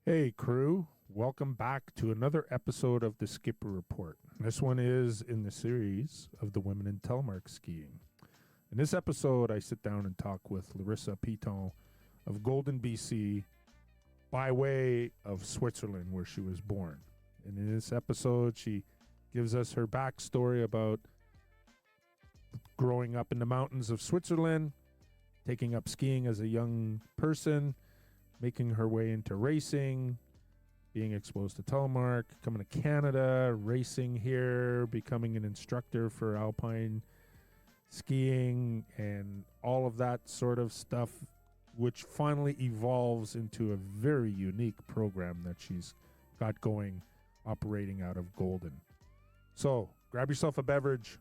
Hey, crew. Welcome back to another episode of the Skipper Report. This one is in the series of the women in telemark skiing. In this episode, I sit down and talk with Larissa Pitton of Golden, BC, by way of Switzerland, where she was born. And in this episode, she gives us her backstory about growing up in the mountains of Switzerland, taking up skiing as a young person, making her way into racing, being exposed to telemark, coming to Canada, racing here, becoming an instructor for alpine skiing, and all of that sort of stuff, which finally evolves into a very unique program that she's got going, operating out of Golden. So grab yourself a beverage,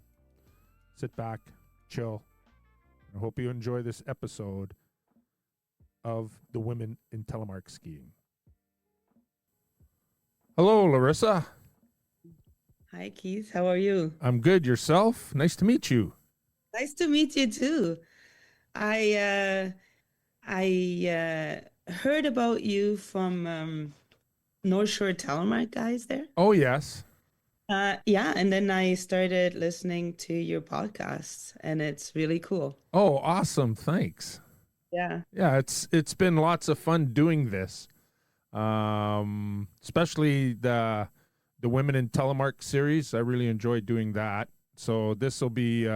sit back, chill. I hope you enjoy this episode of the women in telemark skiing. Hello, Larissa. Hi, Keith. How are you? I'm good. Yourself? Nice to meet you. Nice to meet you too. I heard about you from North Shore Telemark guys there. Oh, yes. Yeah, and then I started listening to your podcasts, and it's really cool. Oh, awesome. Thanks. Yeah. Yeah, it's been lots of fun doing this. Especially the women in telemark series. I really enjoyed doing that. So this will be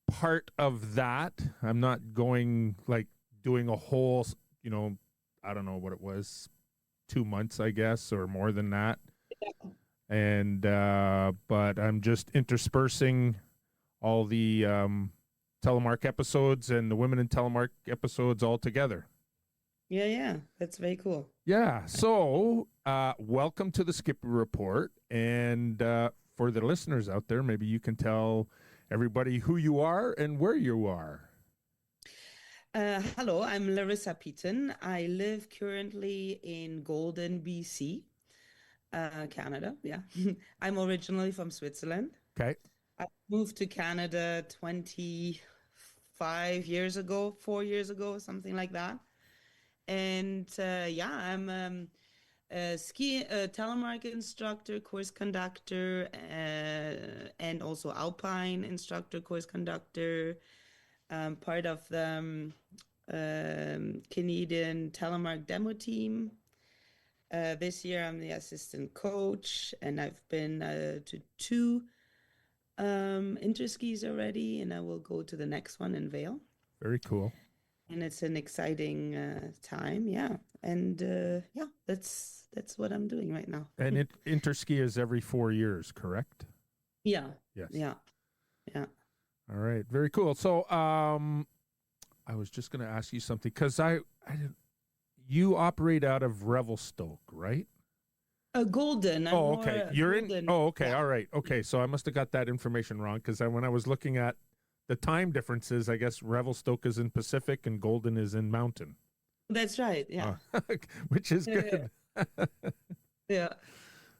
part of that. I'm not going like doing a whole, I don't know what it was, 2 months, I guess, or more than that. And but I'm just interspersing all the telemark episodes and the women in telemark episodes all together. Yeah. That's very cool. Yeah. So welcome to the Skipper Report. And for the listeners out there, maybe you can tell everybody who you are and where you are. Hello, I'm Larissa Pitton. I live currently in Golden, BC, Canada. Yeah. I'm originally from Switzerland. Okay. I moved to Canada 25 years ago, 4 years ago, something like that. And yeah, I'm a telemark instructor, course conductor, and also alpine instructor, course conductor. Part of the Canadian telemark demo team. This year, I'm the assistant coach, and I've been to two interskis already, and I will go to the next one in Vail. Very cool. And it's an exciting time, yeah. And yeah, that's what I'm doing right now. And interski is every 4 years, correct? Yeah, Yes. yeah. All right. Very cool. So I was just going to ask you something because you operate out of Revelstoke, right? Golden. I'm Oh, more okay. You're in. Golden. Oh, okay. Yeah. All right. Okay. So I must have got that information wrong because when I was looking at the time differences, I guess Revelstoke is in Pacific and Golden is in Mountain. That's right. Yeah. Which is good. Yeah.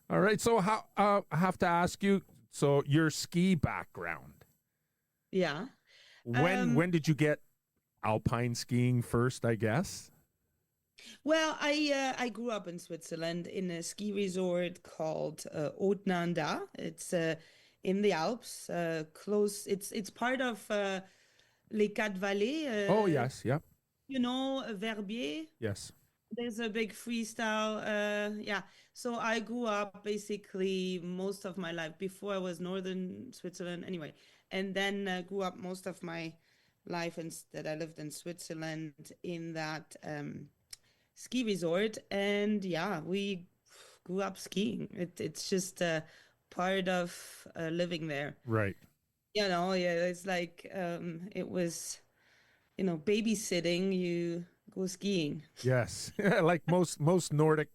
All right. So how I have to ask you. So your ski background. Yeah. When did you get alpine skiing first? I guess. Well, I grew up in Switzerland in a ski resort called Haute-Nanda. It's in the Alps, close. It's part of Les Quatre Vallées. Oh yes. Yep. You know, Verbier. Yes. There's a big freestyle. Yeah. So I grew up basically most of my life before I was northern Switzerland anyway, and then grew up most of my life that I lived in Switzerland in that ski resort. And yeah, we grew up skiing. It's just a part of living there. Right. Yeah, it's like it was, babysitting. You go skiing. Yes. Like most Nordic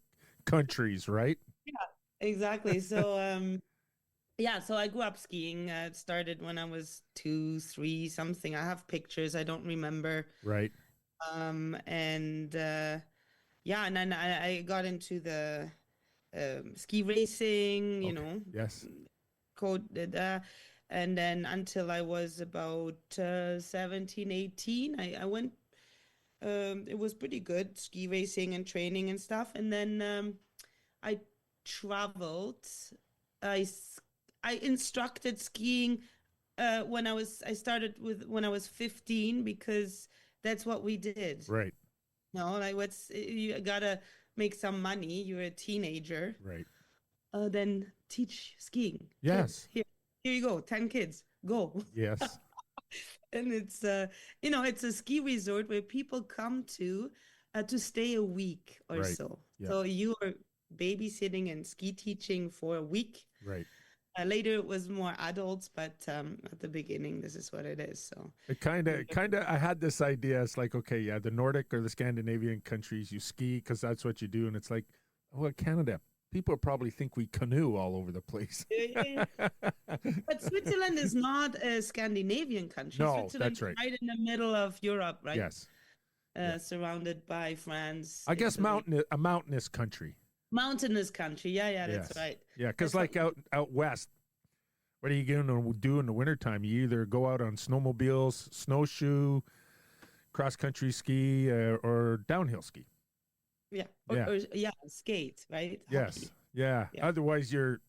countries, right? Yeah, exactly. So yeah, so I grew up skiing. It started when I was 2, 3, something. I have pictures. I don't remember. Right. And yeah, and then I got into the ski racing, Okay. Yes. code, and then until I was about 17, 18, I went It was pretty good, ski racing and training and stuff. And then I traveled. I s- I instructed skiing I started with when I was 15 because that's what we did. Right. No, like what's you gotta make some money. You're a teenager. Right. Then teach skiing. Kids, Yes. here you go, 10 kids, go. Yes. And it's it's a ski resort where people come to stay a week or Right. so. Yeah. So you are babysitting and ski teaching for a week. Right. Later it was more adults, but at the beginning this is what it is. So It kind of, I had this idea. It's like, okay, yeah, the Nordic or the Scandinavian countries, you ski because that's what you do. And it's like, well, Canada, people probably think we canoe all over the place. yeah. But Switzerland is not a Scandinavian country. No, Switzerland that's is right. right in the middle of Europe, right? Yes. Yeah. Surrounded by France, I guess Italy. a mountainous country. Mountainous country. Yeah, that's Yes. right. Yeah, because That's like out west, what are you going to do in the wintertime? You either go out on snowmobiles, snowshoe, cross-country ski, or downhill ski. Yeah. Yeah. Or skate, right? Yes. Hockey. Yeah. Yeah. Otherwise, you're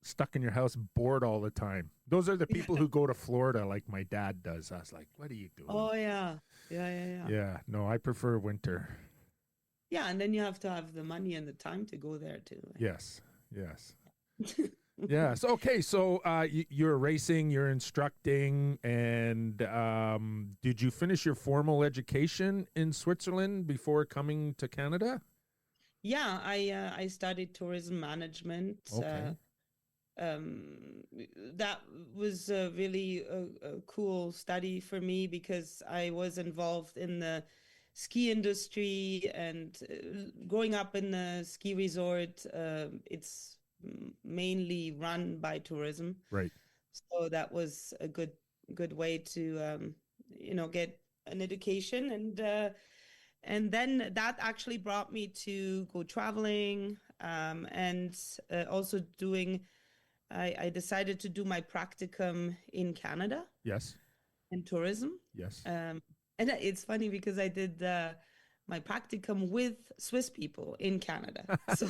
stuck in your house bored all the time. Those are the people who go to Florida like my dad does. I was like, what are you doing? Oh, yeah. Yeah. Yeah. No, I prefer winter. Yeah, and then you have to have the money and the time to go there too. Yes. Yes. Yes. Okay. So you're racing, you're instructing, and did you finish your formal education in Switzerland before coming to Canada? Yeah, I studied tourism management. Okay. That was really a cool study for me because I was involved in the ski industry and growing up in the ski resort. It's mainly run by tourism, Right. so that was a good way to get an education and then that actually brought me to go traveling and also doing I decided to do my practicum in Canada Yes. in tourism. Yes. And it's funny because I did my practicum with Swiss people in Canada. So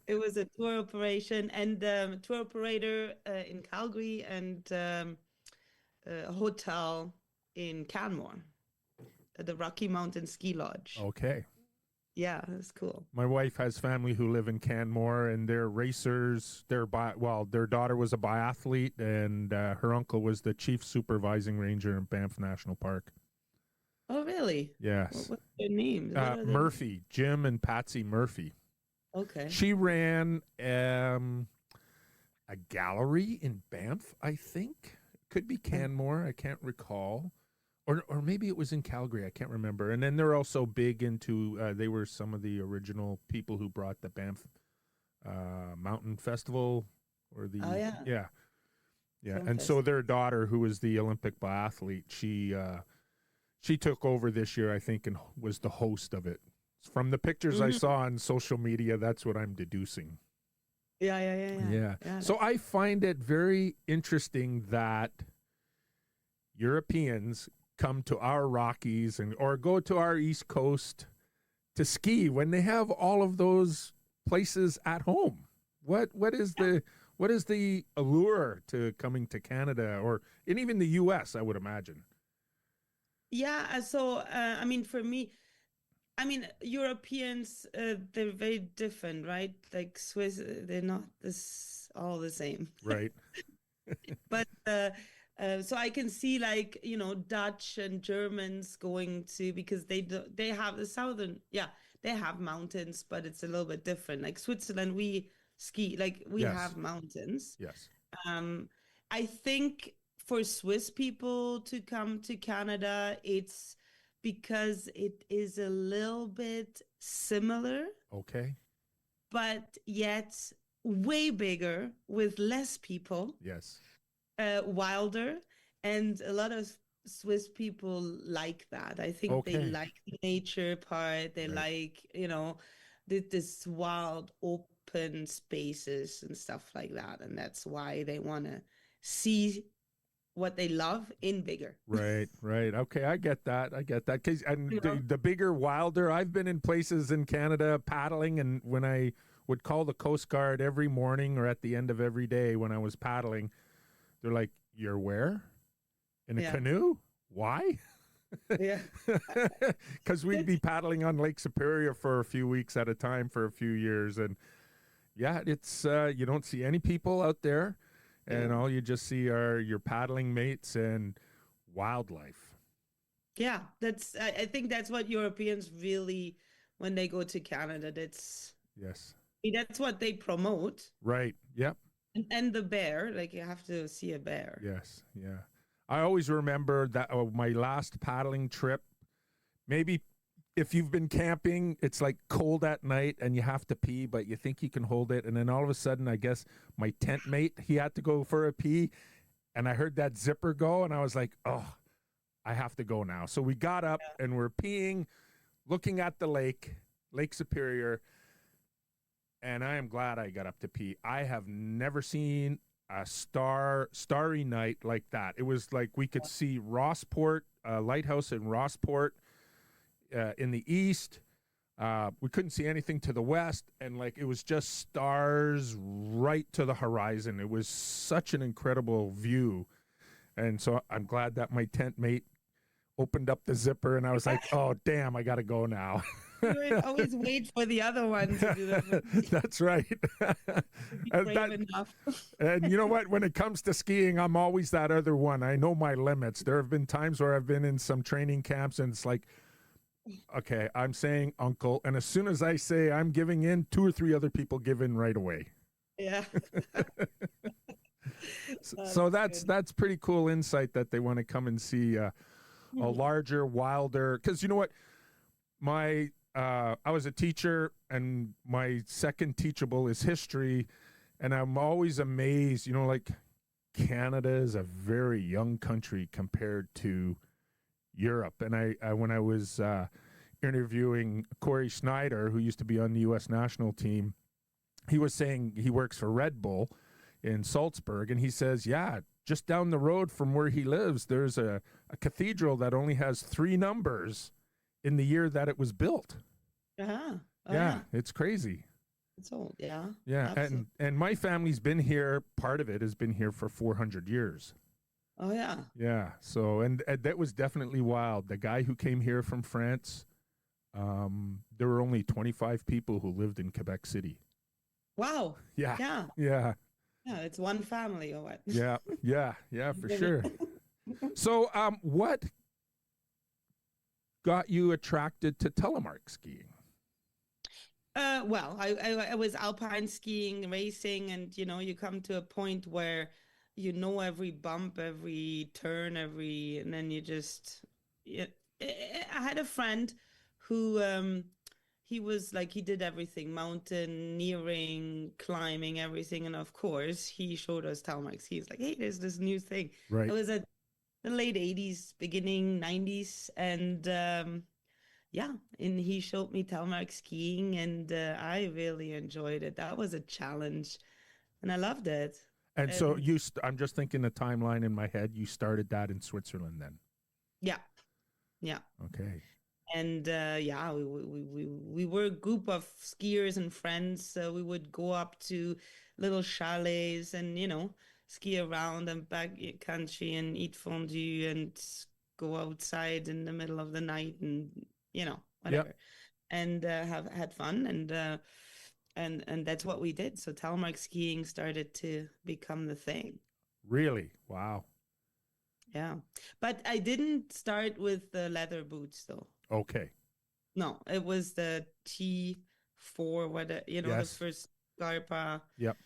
it was a tour operation and tour operator in Calgary and a hotel in Canmore, at the Rocky Mountain Ski Lodge. Okay. Yeah, that's cool. My wife has family who live in Canmore, and they're racers. Their daughter was a biathlete, and her uncle was the chief supervising ranger in Banff National Park. Oh, really? Yes. What's their names? Murphy, Jim and Patsy Murphy. Okay. She ran a gallery in Banff, I think. Could be Canmore. I can't recall. Or maybe it was in Calgary. I can't remember. And then they're also big into, they were some of the original people who brought the Banff Mountain Festival. Oh, yeah. Yeah. Yeah. Film And so their daughter, who was the Olympic biathlete, she took over this year, I think, and was the host of it. From the pictures I saw on social media, that's what I'm deducing. Yeah. So I find it very interesting that Europeans come to our Rockies or go to our East Coast to ski when they have all of those places at home. What is the allure to coming to Canada and even the US, I would imagine? Yeah, so I mean, for me, Europeans, they're very different, right? Like Swiss, they're not all the same. Right. But so I can see like, Dutch and Germans going to, because they have the southern, they have mountains, but it's a little bit different. Like Switzerland, we ski, like we Yes. have mountains. Yes. I think for Swiss people to come to Canada, it's because it is a little bit similar, Okay. but yet way bigger with less people, Yes. wilder. And a lot of Swiss people like that. I think they Okay. like the nature part. They Right. like, this wild, open spaces and stuff like that. And that's why they want to see what they love in bigger. Right, right. Okay, I get that. I get that. And You know? the bigger, wilder, I've been in places in Canada paddling, and when I would call the Coast Guard every morning or at the end of every day when I was paddling, they're like, "You're where? In a Yeah. canoe? Why?" Yeah. Because we'd be paddling on Lake Superior for a few weeks at a time for a few years. And yeah, it's you don't see any people out there, and Yeah. all you just see are your paddling mates and wildlife. Yeah, I think that's what Europeans really, when they go to Canada, Yes. that's what they promote. Right. Yep. And the bear, like you have to see a bear. Yes. Yeah. I always remember that my last paddling trip, maybe if you've been camping, it's like cold at night and you have to pee, but you think you can hold it. And then all of a sudden, I guess my tent mate, he had to go for a pee. And I heard that zipper go and I was like, oh, I have to go now. So we got up and we're peeing, looking at the Lake Superior. And I am glad I got up to pee. I have never seen a starry night like that. It was like we could see Rossport, lighthouse in Rossport in the east. We couldn't see anything to the west, and like it was just stars right to the horizon. It was such an incredible view. And so I'm glad that my tent mate opened up the zipper, and I was like, oh, damn, I got to go now. You always wait for the other one to do that. That's right. Enough. And you know what? When it comes to skiing, I'm always that other one. I know my limits. There have been times where I've been in some training camps, and it's like, okay, I'm saying uncle. And as soon as I say I'm giving in, 2 or 3 other people give in right away. Yeah. So that's pretty cool insight that they want to come and see a larger, wilder. Because you know what? I was a teacher, and my second teachable is history. And I'm always amazed, you know, like Canada is a very young country compared to Europe. And I when I was interviewing Corey Schneider, who used to be on the U.S. national team, he was saying he works for Red Bull in Salzburg. And he says, yeah, just down the road from where he lives, there's a cathedral that only has 3 numbers in the year that it was built. Uh-huh. Oh, yeah, it's crazy. It's old, yeah. Yeah, and my family's been here, part of it has been here for 400 years. Oh, yeah. Yeah, so, and that was definitely wild. The guy who came here from France, there were only 25 people who lived in Quebec City. Wow. Yeah. Yeah. Yeah. Yeah, it's one family or what? Yeah, for sure. So, what got you attracted to telemark skiing? Well, I was alpine skiing, racing, and you come to a point where you know every bump, every turn, and then you just. I had a friend who he was like he did everything: mountaineering, climbing, everything, and of course he showed us telemark ski. He's like, hey, there's this new thing. Right. It was at the late 80s, beginning 90s, and yeah, and he showed me telemark skiing, and I really enjoyed it. That was a challenge, and I loved it. And so I'm just thinking the timeline in my head. You started that in Switzerland then? Yeah. Okay. And yeah, we were a group of skiers and friends. So we would go up to little chalets and ski around and back country and eat fondue and go outside in the middle of the night and whatever. Yep. And had fun and that's what we did. So telemark skiing started to become the thing. Really? Wow. Yeah, but I didn't start with the leather boots though. Okay. No, it was the T4, the first Scarpa. Yep.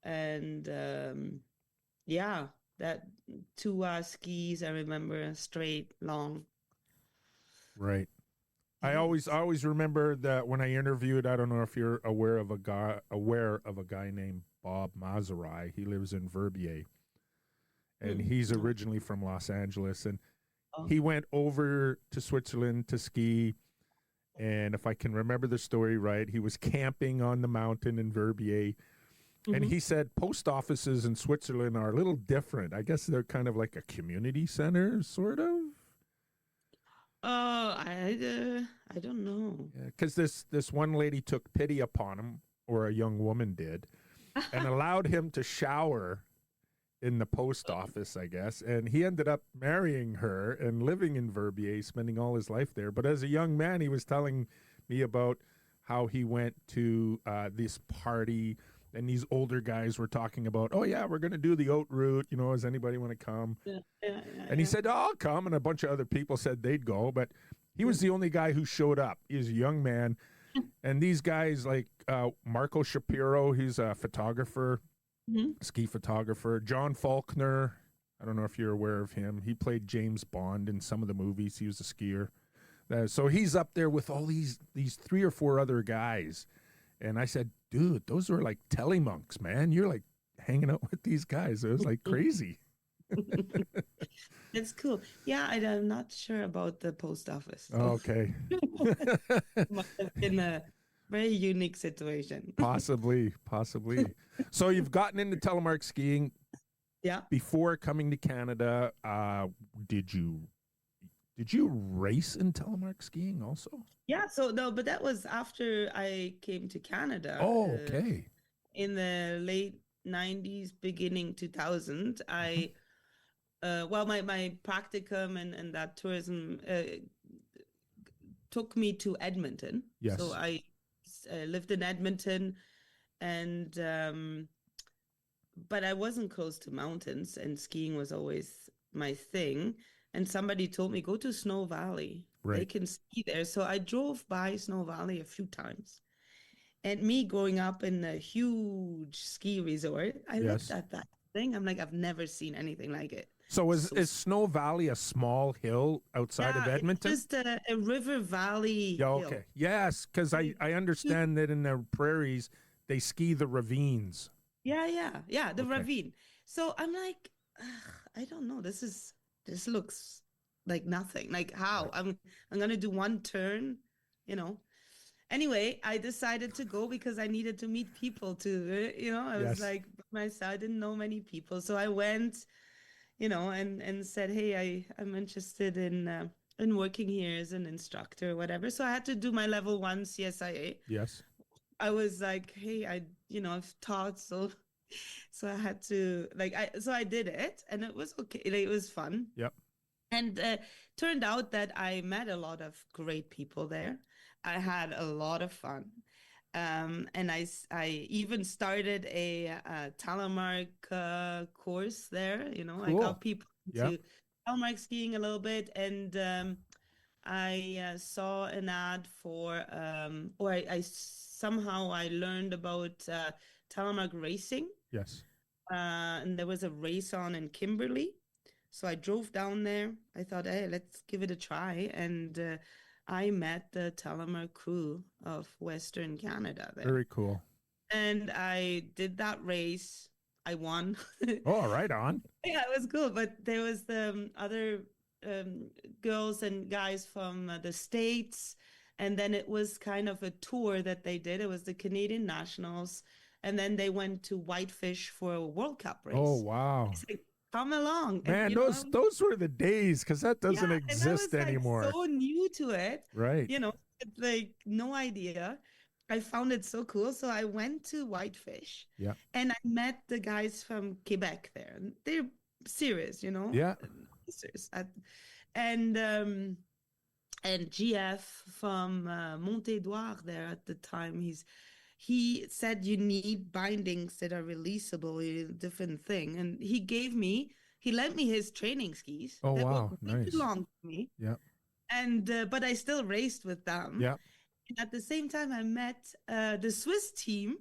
And yeah, that 2 skis. I remember straight, long. Right. I always remember that when I interviewed. I don't know if you're aware of a guy named Bob Mazerai. He lives in Verbier, and he's originally from Los Angeles, and he went over to Switzerland to ski. And if I can remember the story right, he was camping on the mountain in Verbier, And Hmm. he said post offices in Switzerland are a little different. I guess they're kind of like a community center, sort of. Oh, I don't know. Because this one lady took pity upon him, or a young woman did, and allowed him to shower in the post office, I guess. And he ended up marrying her and living in Verbier, spending all his life there. But as a young man, he was telling me about how he went to this party, and these older guys were talking about, oh, yeah, we're going to do the oat route. You know, does anybody want to come? Yeah, yeah, yeah, And he yeah. said, oh, I'll come. And a bunch of other people said they'd go. But he was the only guy who showed up. He was a young man. And these guys like Marco Shapiro, he's a photographer, Mhm. ski photographer. John Faulkner, I don't know if you're aware of him. He played James Bond in some of the movies. He was a skier. So he's up there with all these 3 or 4 other guys. And I said, dude, those were like telemonks, man. You're like hanging out with these guys. It was like crazy. It's cool. Yeah, I'm not sure about the post office. So Okay. must have been a very unique situation. Possibly. So you've gotten into telemark skiing Yeah. before coming to Canada. Did you race in telemark skiing also? Yeah. So no, but that was after I came to Canada. Oh, okay. In the late 90s, beginning 2000. I well, my practicum and that tourism took me to Edmonton. Yes. So I lived in Edmonton, and but I wasn't close to mountains, and skiing was always my thing. And somebody told me, go to Snow Valley. They Right. can ski there. So I drove by Snow Valley a few times. And me growing up in a huge ski resort, I looked Yes. at that thing. I'm like, I've never seen anything like it. So So is Snow Valley a small hill outside of yeah, it's Edmonton? just a river valley Yeah, hill. okay. Yes, because I Like, understand that in the prairies they ski the ravines. yeah, the Okay. ravine. So I'm like, "Ugh, I don't know. This looks like nothing. Like how? Right. I'm gonna do one turn, you know. Anyway, I decided to go because I needed to meet people too. I was Yes. like by myself. I didn't know many people, so I went, and said, "Hey, I'm interested in working here as an instructor, or whatever." So I had to do my level 1 CSIA. Yes. I was like, "Hey, I've taught, so I had to so I did it, and it was okay. Like, it was fun." Yep. And turned out that I met a lot of great people there. I had a lot of fun. And I even started a telemark course there. I Cool. got people Yep. into telemark skiing a little bit. And I saw an ad for, or somehow I learned about telemark racing. Yes. And there was a race on in Kimberley. So I drove down there. I thought, hey, let's give it a try. And I met the Telemark crew of Western Canada there. Very cool. And I did that race. I won. Oh, right on. Yeah, it was cool. But there was the other girls and guys from the States. And then it was kind of a tour that they did. It was the Canadian Nationals. And then they went to Whitefish for a World Cup race. Oh, wow. It's like, come along. Man, And, those were the days, because that doesn't yeah, and I was exist like anymore. so new to it, Right. it's like no idea. I found it so cool. So I went to Whitefish, Yeah. and I met the guys from Quebec there. And they're serious, Yeah. Serious. And GF from Mont-Édouard there at the time. He said you need bindings that are releasable, a different thing. And he lent me his training skis. Oh, that wow. were way Nice. too long for me. Yeah. And but I still raced with them. Yeah. And at the same time, I met the Swiss team,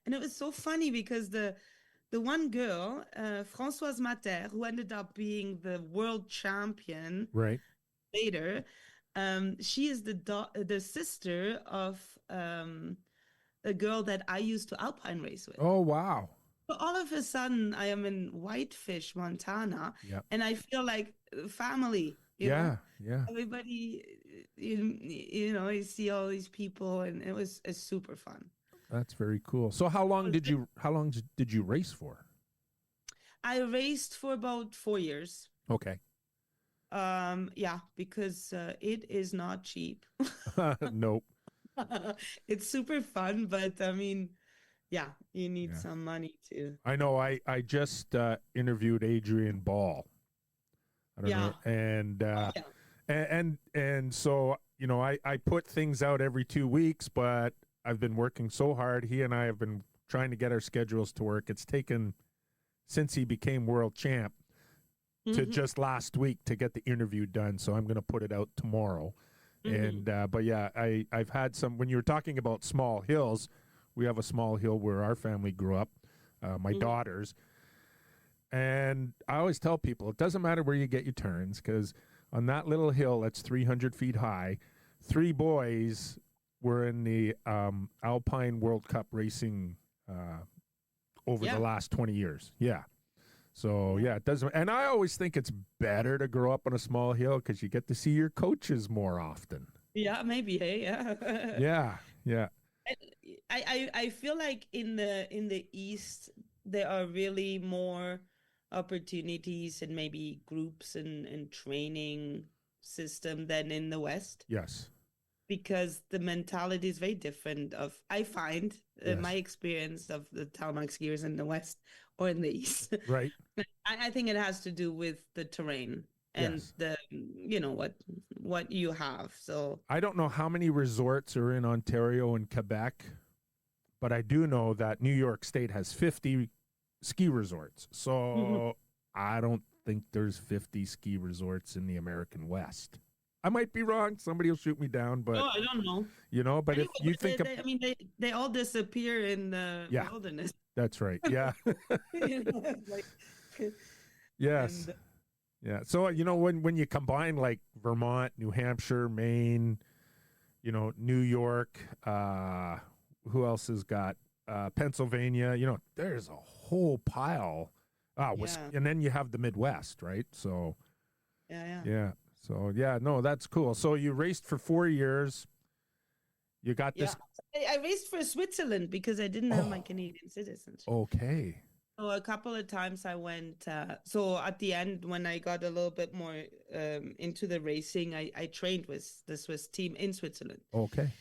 and it was so funny because the one girl, Françoise Mater, who ended up being the world champion Right. later, she is the sister of a girl that I used to alpine race with. Oh, wow. So all of a sudden, I am in Whitefish, Montana, Yep. and I feel like family. Yeah. Yeah. Everybody, you see all these people, and it's super fun. That's very cool. So how long did you race for? I raced for about 4 years. Okay. Yeah, because it is not cheap. Nope. It's super fun, but I mean, yeah, you need Yeah. some money too. I know I just interviewed Adrian Ball. I don't Yeah. know. And Yeah. and so, I put things out every 2 weeks, but I've been working so hard. He and I have been trying to get our schedules to work. It's taken since he became world champ to Hmm. just last week to get the interview done. So I'm going to put it out tomorrow. Hmm. And but yeah, I've had some. When you were talking about small hills, we have a small hill where our family grew up, my Hmm. daughters, and I always tell people it doesn't matter where you get your turns, because on that little hill that's 300 feet high, three boys were in the Alpine World Cup racing over the Yeah. last 20 years. Yeah. So Yeah. yeah, it doesn't. And I always think it's better to grow up on a small hill because you get to see your coaches more often. Yeah, maybe, hey, yeah. Yeah, yeah, I feel like in the East there are really more opportunities and maybe groups and training system than in the West, yes, because the mentality is very different. Of I find my yes, experience of the Telemark skiers in the West or in the East. right, I think it has to do with the terrain and yes. the what you have. So I don't know how many resorts are in Ontario and Quebec, but I do know that New York State has 50 ski resorts. mhm. So I don't think there's 50 ski resorts in the American West. I might be wrong. Somebody will shoot me down, but Oh, I don't know. but if Anyway, you but think of, I mean, they all disappear in the yeah, wilderness. that's right. Yeah. Like, Yes. and Yeah. So when you combine like Vermont, New Hampshire, Maine, New York, who else has got Pennsylvania, there's a whole pile. yeah, And then you have the Midwest, right? So yeah, yeah, yeah. So yeah, no, that's cool. So you raced for 4 years. You got yeah. this. I raced for Switzerland because I didn't have my Oh, Canadian citizenship. okay. So a couple of times I went. So at the end, when I got a little bit more into the racing, I trained with the Swiss team in Switzerland, Okay.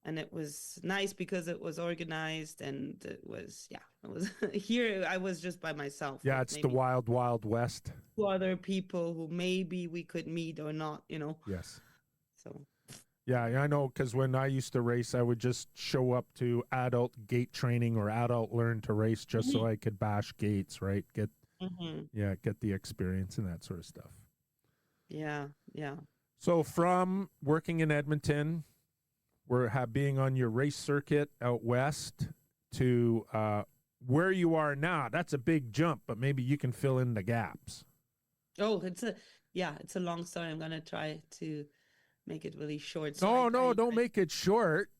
and it was nice because it was organized and it was it was here. I was just by myself Yeah, with it's the maybe wild, wild west. two other people who maybe we could meet or not. Yes. So Yeah, I know, because when I used to race, I would just show up to adult gate training or adult learn to race just so mhm, I could bash gates, right? mhm. Get the experience and that sort of stuff. Yeah, yeah, So from working in Edmonton, being on your race circuit out west to where you are now, that's a big jump, but maybe you can fill in the gaps. oh, it's a long story. I'm gonna try to make it really short. So No, no, I don't make it short.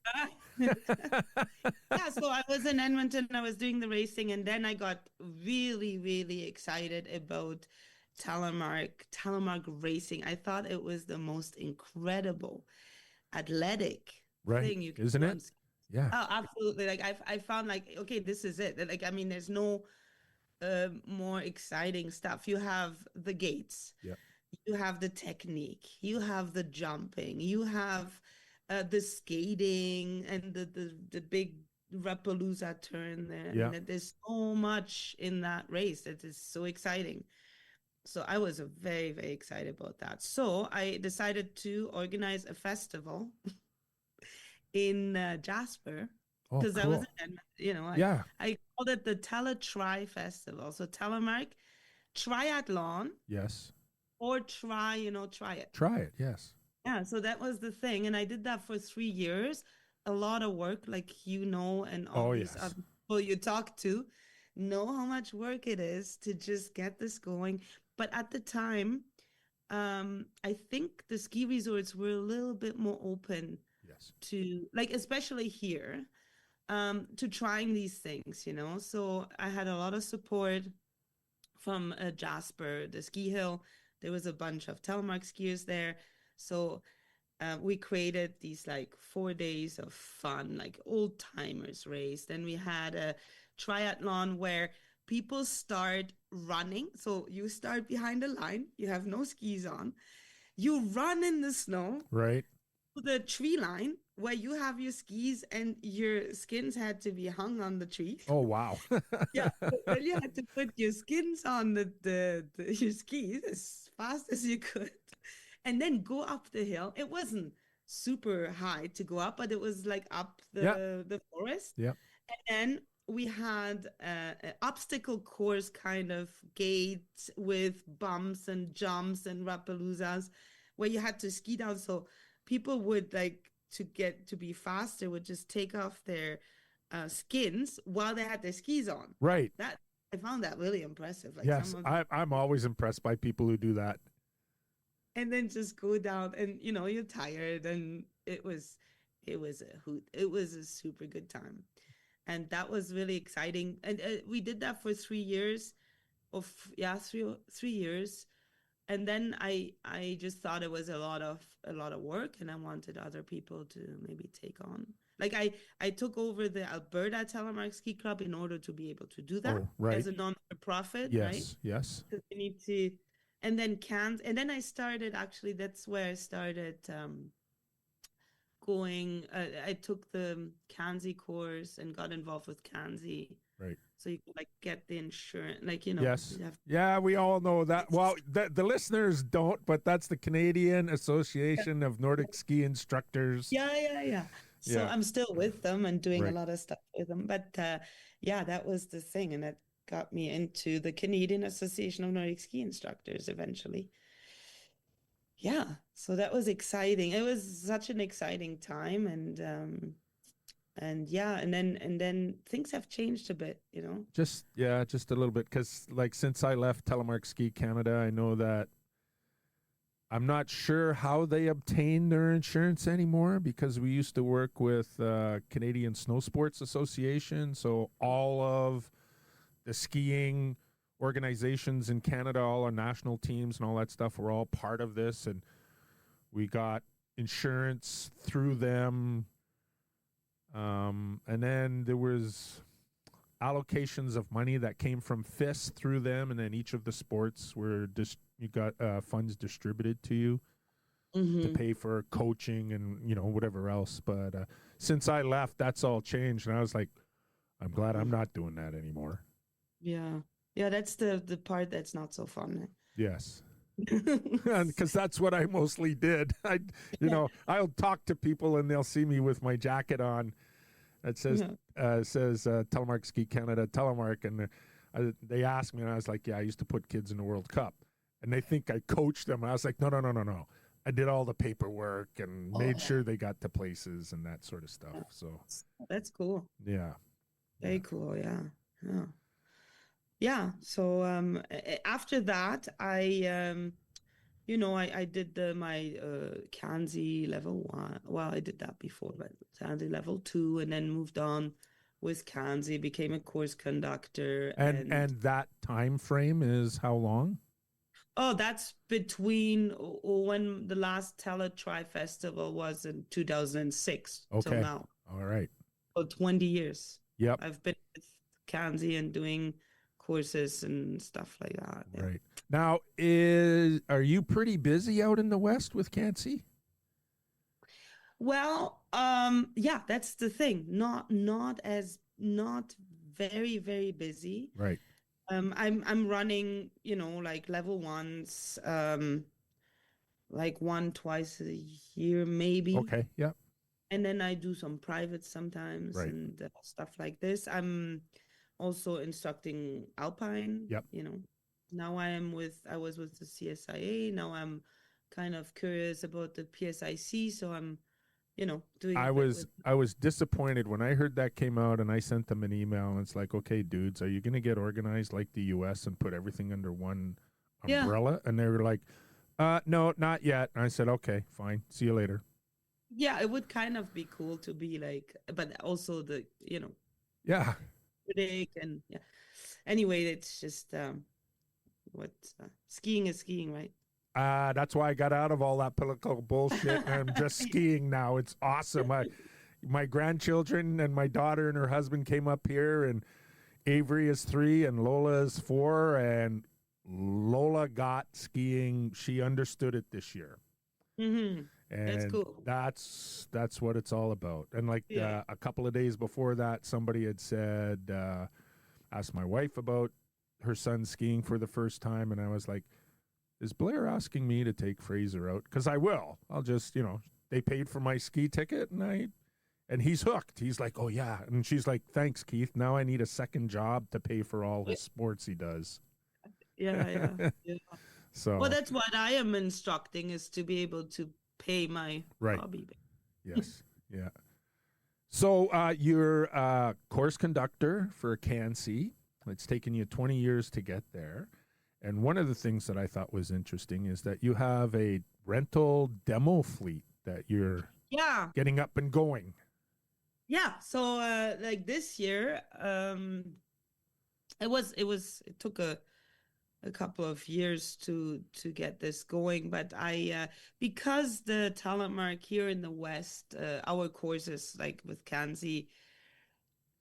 yeah, so I was in Edmonton, I was doing the racing, and then I got really, really excited about Telemark racing. I thought it was the most incredible athletic Right, thing you can isn't do it? on ski. Yeah, Oh, absolutely. Like I found like, okay, this is it. Like, I mean, there's no more exciting stuff. You have the gates, yeah, you have the technique, you have the jumping, you have the skating and the big Rapalooza turn there. I yeah. mean, there's so much in that race that is so exciting. So I was very, very excited about that. So I decided to organize a festival in Jasper Oh, because I was cool. in, Yeah, I called it the Tele-Tri Festival. So Telemark Triathlon yes. or try it. Try it. Yes. Yeah, so that was the thing. And I did that for 3 years. A lot of work, like and all Oh, these yes. other people you talk to know how much work it is to just get this going. But at the time, I think the ski resorts were a little bit more open Yes. to, like, especially here, to trying these things. So I had a lot of support from Jasper, the ski hill. There was a bunch of telemark skiers there. So we created these like 4 days of fun, like old timers race. Then we had a triathlon where people start running. So you start behind a line, you have no skis on, you run in the snow Right. to the tree line where you have your skis and your skins had to be hung on the tree. Oh, wow. Yeah, but then you had to put your skins on your skis as fast as you could, and then go up the hill. It wasn't super high to go up, but it was like up Yeah. the forest. Yeah. And then we had an obstacle course kind of gate with bumps and jumps and rappaloozas where you had to ski down. So people would like to get to be faster would just take off their skins while they had their skis on. Right. That I found that really impressive. Like Yes, some of I'm always impressed by people who do that. and then just go down and you're tired and it was a hoot. It was a super good time. And that was really exciting. And we did that for 3 years of yeah, 3 years. And then I just thought it was a lot of work and I wanted other people to maybe take on. Like I took over the Alberta Telemark Ski Club in order to be able to do that right. as a non-profit, Yes, right? yes. Because we need to, and then I started actually. That's where I started going. I took the Kanzi course and got involved with Kanzi. Right. So you could like get the insurance, like Yes. you have Yeah, we all know that. Well, the listeners don't, but that's the Canadian Association of Nordic Ski Instructors. Yeah. So Yeah. I'm still with them and doing Right. a lot of stuff with them. But yeah, that was the thing. And that got me into the Canadian Association of Nordic Ski Instructors eventually. Yeah. So that was exciting. It was such an exciting time. And yeah, and then things have changed a bit, Just a little bit, because like since I left Telemark Ski Canada, I know that I'm not sure how they obtain their insurance anymore, because we used to work with Canadian Snow Sports Association, so all of the skiing organizations in Canada, all our national teams and all that stuff were all part of this, and we got insurance through them. And then there was allocations of money that came from FIS through them, and then each of the sports were you got funds distributed to you to pay for coaching and whatever else. But since I left, that's all changed, and I was like, I'm glad I'm not doing that anymore. Yeah, that's the part that's not so fun. Yes. Because that's what I mostly did. I'll talk to people and they'll see me with my jacket on. It says Telemark Ski Canada Telemark, and they asked me, and I was like, "Yeah, I used to put kids in the World Cup," and they think I coached them. And I was like, "No. I did all the paperwork and made sure they got to places and that sort of stuff." So that's cool. Yeah. Very cool. Yeah. So after that, I did my Kanzi level 1. Well, I did that before, but Kanzi level 2, and then moved on with Kanzi, became a course conductor. And that time frame is how long? Oh, that's between when the last Tele Festival was in 2006 till now. All right. So 20 years. Yep. I've been with Kanzi and doing courses and stuff like that. Yeah. Right. Now, are you pretty busy out in the West with Kanzi? Well, yeah, that's the thing. Not very, very busy. Right. I'm running, like level 1s, like 1 twice a year, maybe. Okay. Yeah. And then I do some private sometimes and stuff like this. I'm also instructing Alpine. Yep. Now I was with the CSIA. Now I'm kind of curious about the PSIC. So I'm, doing. I was disappointed when I heard that came out, and I sent them an email, and it's like, okay, dudes, are you going to get organized like the US and put everything under one umbrella? Yeah. And they were like, no, not yet. And I said, okay, fine. See you later. Yeah, it would kind of be cool to be like, but also the, Yeah. critic and yeah. Anyway, it's just skiing is skiing, right? That's why I got out of all that political bullshit, and I'm just skiing now. It's awesome. My grandchildren and my daughter and her husband came up here, and Avery is 3 and Lola is 4, and Lola got skiing. She understood it this year. Mm-hmm. And That's cool. That's what it's all about. And like Yeah. a couple of days before that, somebody had said, asked my wife about her son skiing for the first time, and I was like, is Blair asking me to take Fraser out? Because I will. I'll just, they paid for my ski ticket, and he's hooked. He's like, oh yeah. And she's like, thanks, Keith. Now I need a second job to pay for all his sports he does. Yeah. So Well, that's what I am instructing, is to be able to pay my hobby. Yes. Yeah. So you're a course conductor for CanC. It's taken you 20 years to get there. And one of the things that I thought was interesting is that you have a rental demo fleet that you're getting up and going. Yeah. So like this year, it took a couple of years to get this going, but I because the Telemark here in the West, our courses like with CanC,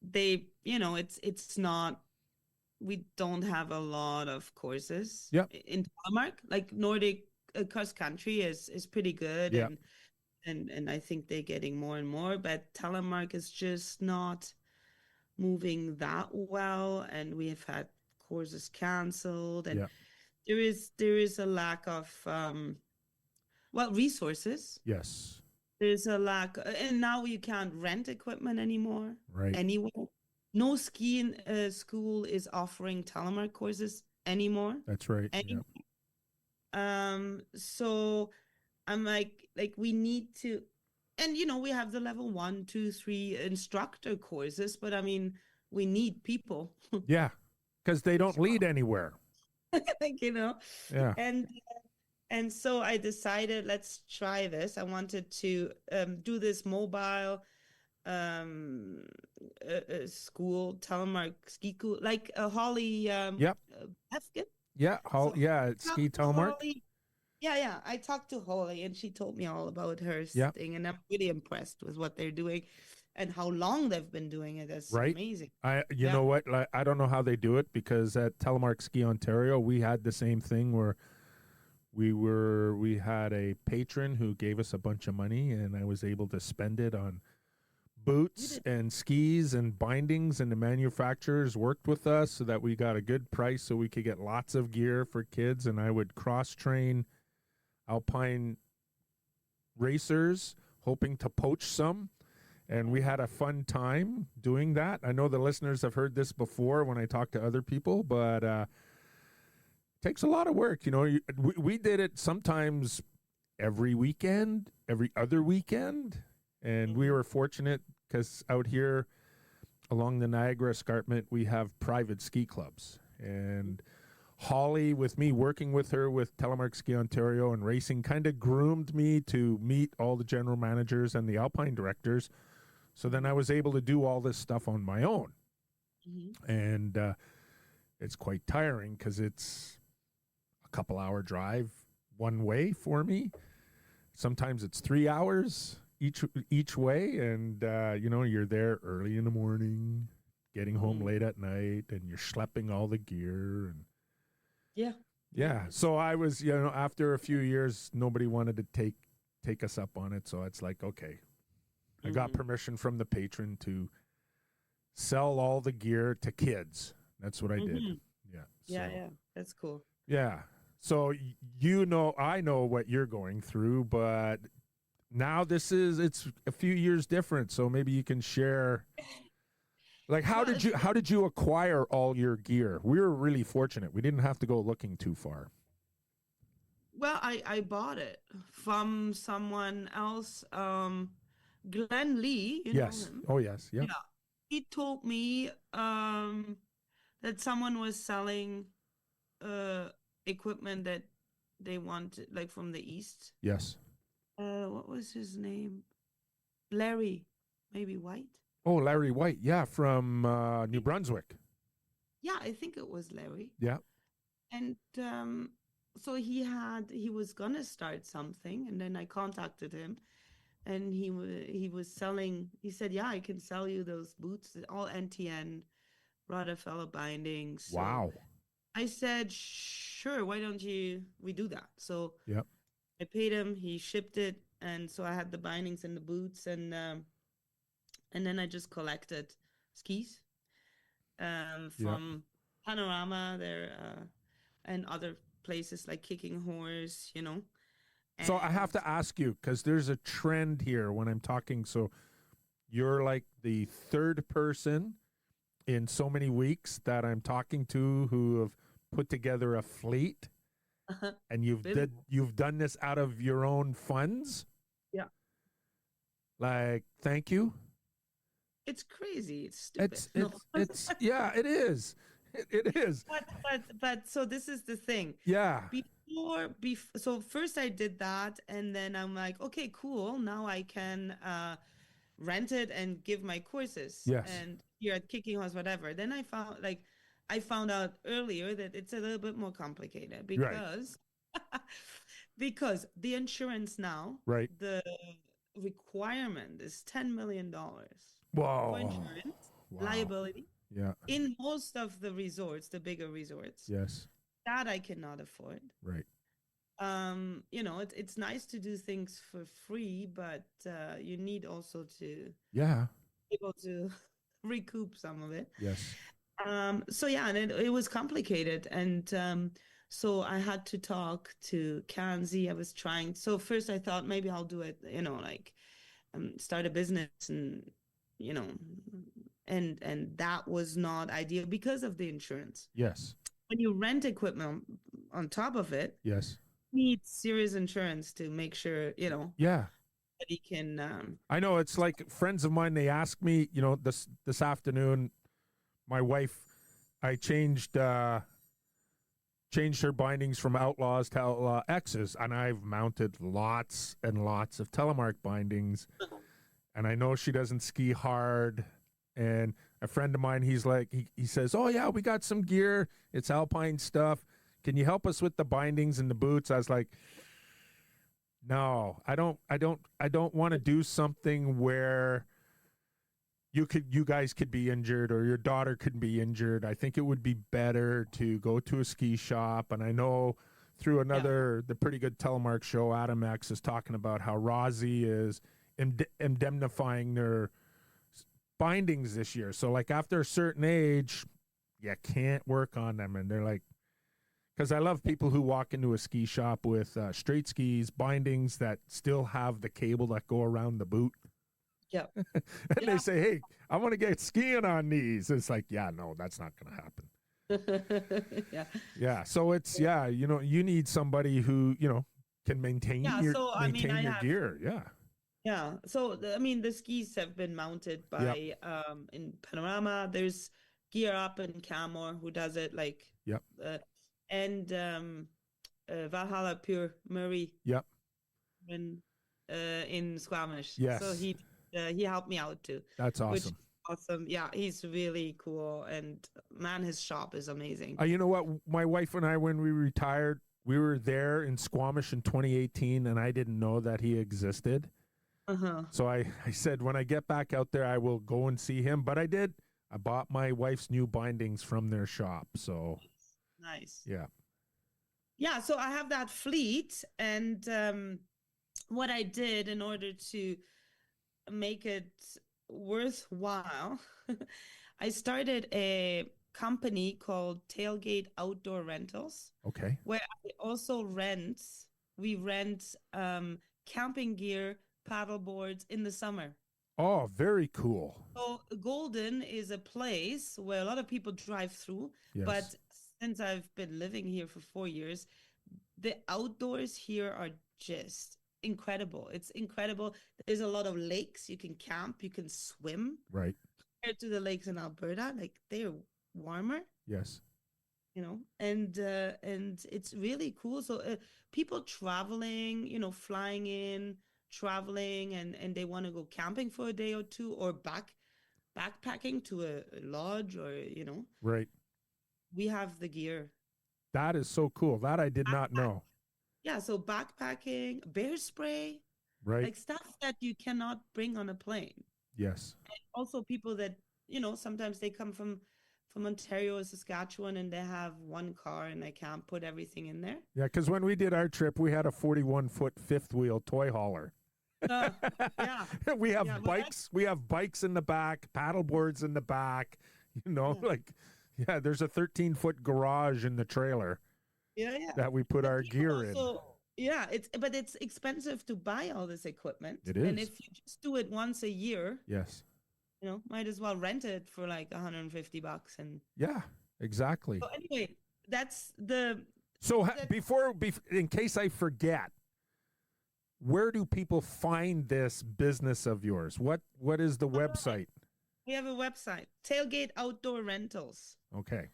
they it's not, we don't have a lot of courses in Telemark. Like Nordic cross country is pretty good, and I think they're getting more and more, but Telemark is just not moving that well, and we have had courses canceled, and there is a lack of resources. Yes. There's a lack, and now you can't rent equipment anymore. Right. Anywhere. No skiing school is offering Telemark courses anymore. That's right. Anymore. So I'm like we need to, and we have the level 1, 2, 3 instructor courses, but I mean, we need people. Yeah, because they don't lead anywhere. Yeah. And so I decided, let's try this. I wanted to do this mobile school, Telemark ski school, like Holly Hefkin. Yeah, ski Telemark. Yeah. I talked to Holly, and she told me all about her thing, and I'm really impressed with what they're doing and how long they've been doing it. That's amazing. You know what? I don't know how they do it, because at Telemark Ski Ontario, we had the same thing where we had a patron who gave us a bunch of money, and I was able to spend it on boots and skis and bindings, and the manufacturers worked with us so that we got a good price so we could get lots of gear for kids. And I would cross-train alpine racers, hoping to poach some. And we had a fun time doing that. I know the listeners have heard this before when I talk to other people, but it takes a lot of work. We did it sometimes every weekend, every other weekend. And we were fortunate because out here along the Niagara Escarpment, we have private ski clubs. And Holly, with me working with her with Telemark Ski Ontario and racing, kind of groomed me to meet all the general managers and the Alpine directors. So then I was able to do all this stuff on my own. Mm-hmm. And it's quite tiring because it's a couple-hour drive one way for me. Sometimes it's 3 hours each way, and you're there early in the morning, getting home late at night, and you're schlepping all the gear. And so I was, after a few years, nobody wanted to take us up on it, so it's like, okay, I got permission from the patron to sell all the gear to kids. That's what I did. Yeah, that's cool. Yeah, so I know what you're going through, but now it's a few years different, so maybe you can share. Like, how did you acquire all your gear? We were really fortunate. We didn't have to go looking too far. Well, I bought it from someone else. Glenn Lee, know him? Oh, yes. Yeah. He told me that someone was selling equipment that they wanted, like from the East. Yes. What was his name? Larry, maybe White. Oh, Larry White. Yeah, from New Brunswick. Yeah, I think it was Larry. Yeah. And so he was gonna start something, and then I contacted him, and he was selling. He said, "Yeah, I can sell you those boots, all NTN Rockefeller bindings." So Wow. I said, "Sure, why don't we do that?" So Yep. I paid him. He shipped it, and so I had the bindings and the boots, and then I just collected skis Yep. from Panorama there and other places like Kicking Horse, So I have and to ask you because there's a trend here when I'm talking. So you're like the third person in so many weeks that I'm talking to who have put together a fleet, and really, you've done this out of your own funds. yeah, Like, thank you. it's crazy, it's stupid. It's No, it's it's yeah, it is. It is. but so this is the thing. Yeah. So first I did that, and then I'm like, okay, cool. Now I can rent it and give my courses Yes. and here at Kicking Horse, whatever. Then I found out earlier that it's a little bit more complicated Right. because the insurance now, Right. the requirement is $10 million for Whoa. insurance Wow. liability Yeah. in most of the resorts, the bigger resorts. Yes. That I cannot afford. Right. It's nice to do things for free, but you need also to Yeah. be able to recoup some of it. Yes. So yeah, and it was complicated, and so I had to talk to Kanzi. I was trying. So first I thought maybe I'll do it, like start a business, and you know, and that was not ideal because of the insurance. Yes. When you rent equipment on top of it, Yes. you need serious insurance to make sure, Yeah. that he can. I know it's like friends of mine. They ask me, this afternoon, my wife, I changed her bindings from Outlaws to Outlaw X's, and I've mounted lots and lots of Telemark bindings, and I know she doesn't ski hard. And a friend of mine, he's like, he says, "Oh yeah, we got some gear. It's alpine stuff. Can you help us with the bindings and the boots?" I was like, "No, I don't want to do something where you guys could be injured or your daughter could be injured. I think it would be better to go to a ski shop." And I know through the pretty good Telemark show, Adam X is talking about how Rossi is indemnifying their bindings this year. So like after a certain age, you can't work on them. And they're like, because I love people who walk into a ski shop with straight skis, bindings that still have the cable that go around the boot. Yeah. And they say, "Hey, I want to get skiing on these." It's like, yeah, no, that's not going to happen. Yeah. Yeah. So it's, you need somebody who, can maintain Yeah. your So I mean, gear. Yeah. yeah. So I mean, the skis have been mounted by in Panorama. There's Gear Up and Camor who does it Yep. And Valhalla Pure Murray. Yep. In Squamish. Yes. So he helped me out too. That's awesome. Which is awesome. Yeah, he's really cool, and man, his shop is amazing. You know what? My wife and I, when we retired, we were there in Squamish in 2018, and I didn't know that he existed. So I said, when I get back out there, I will go and see him. But I did. I bought my wife's new bindings from their shop. So nice. Yeah. Yeah. So I have that fleet, and what I did in order to make it worthwhile, I started a company called Tailgate Outdoor Rentals. Okay. Where we rent camping gear, paddle boards in the summer. Oh, very cool. So Golden is a place where a lot of people drive through, but since I've been living here for 4 years, the outdoors here are just incredible. It's incredible. There's a lot of lakes. You can camp, you can swim. Right. Compared to the lakes in Alberta, like they're warmer. Yes. And it's really cool. So people traveling, flying in, traveling, and they want to go camping for a day or two, or backpacking to a lodge, or Right. we have the gear. That is so cool. That I did not Backpack. know. Yeah, so backpacking, bear spray, Right? like stuff that you cannot bring on a plane. Yes. Also, people that, sometimes they come from Ontario or Saskatchewan and they have one car and they can't put everything in there. Yeah, because when we did our trip, we had a 41-foot fifth wheel toy hauler. Uh, yeah. We have Yeah, well, bikes. We have bikes in the back, paddle boards in the back. yeah. Like, yeah, there's a 13-foot garage in the trailer Yeah, yeah. that we put But our people gear in. also, yeah, but it's expensive to buy all this equipment. It And is. if you just do it once a year, Yes. might as well rent it for like $150. And Yeah, exactly. so anyway, that's the So that before, in case I forget, where do people find this business of yours? What is the website? we have a website, Tailgate Outdoor Rentals. Okay.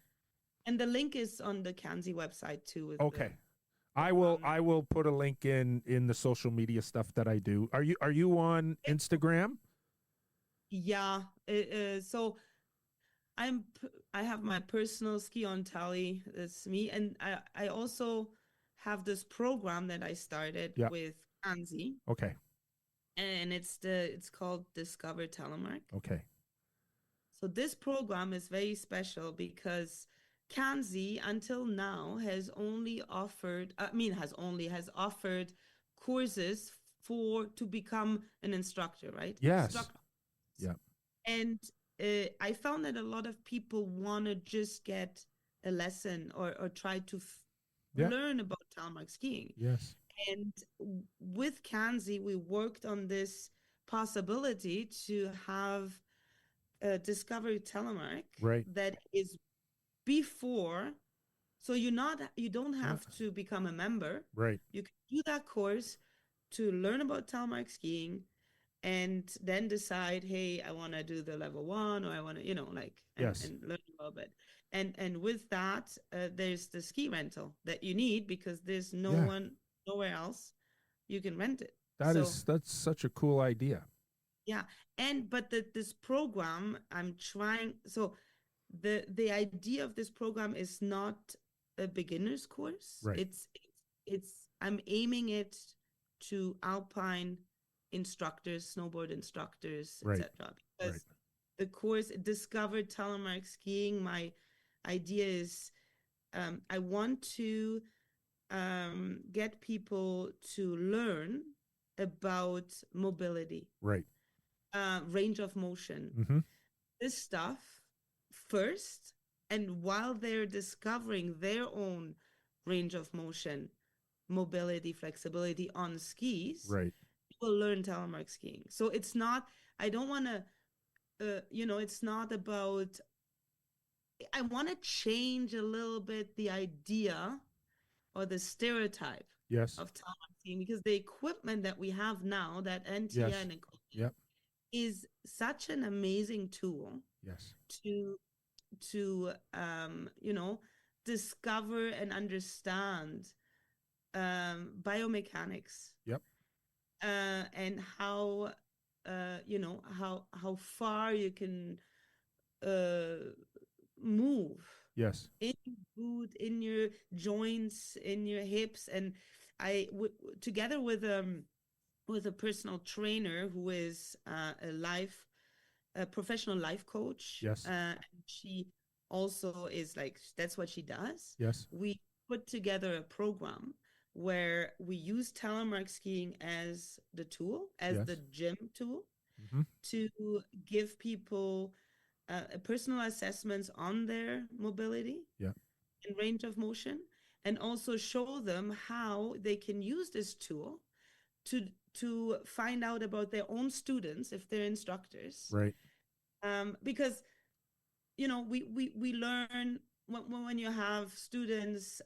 And the link is on the Kanzi website too. With Okay. I will put a link in the social media stuff that I do. Are you on Instagram? Yeah. So I have my personal ski on tally. That's me, and I also have this program that I started with Kanzi, Okay. and it's called Discover Telemark. Okay. So this program is very special because Kanzi until now has offered courses to become an instructor, right? Yes. Yeah. And I found that a lot of people want to just get a lesson or try to learn about telemark skiing. Yes. And with Kanzi, we worked on this possibility to have Discovery Telemark that is before. So you don't have to become a member. Right. You can do that course to learn about telemark skiing and then decide, hey, I want to do the level 1 or I want to, and learn a little bit. And with that, there's the ski rental that you need because there's nowhere else you can rent it. That's such a cool idea. Yeah. But this program I'm trying, so the idea of this program is not a beginner's course. Right. It's I'm aiming it to alpine instructors, snowboard instructors, etc. Because the course Discover Telemark Skiing, my idea is I want to get people to learn about mobility, range of motion, this stuff first, and while they're discovering their own range of motion, mobility, flexibility on skis, will learn telemark skiing. So it's not, I don't want to, it's not about, I want to change a little bit the idea or the stereotype of telemark skiing, because the equipment that we have now, that NTN equipment, is such an amazing tool to discover and understand biomechanics. And how how far you can move in your boot, in your joints, in your hips. And together with a personal trainer who is a professional life coach, and she also is like, that's what she does. We put together a program where we use telemark skiing as the tool, as the gym tool, to give people personal assessments on their mobility and range of motion, and also show them how they can use this tool to find out about their own students if they're instructors. Because we learn when you have students,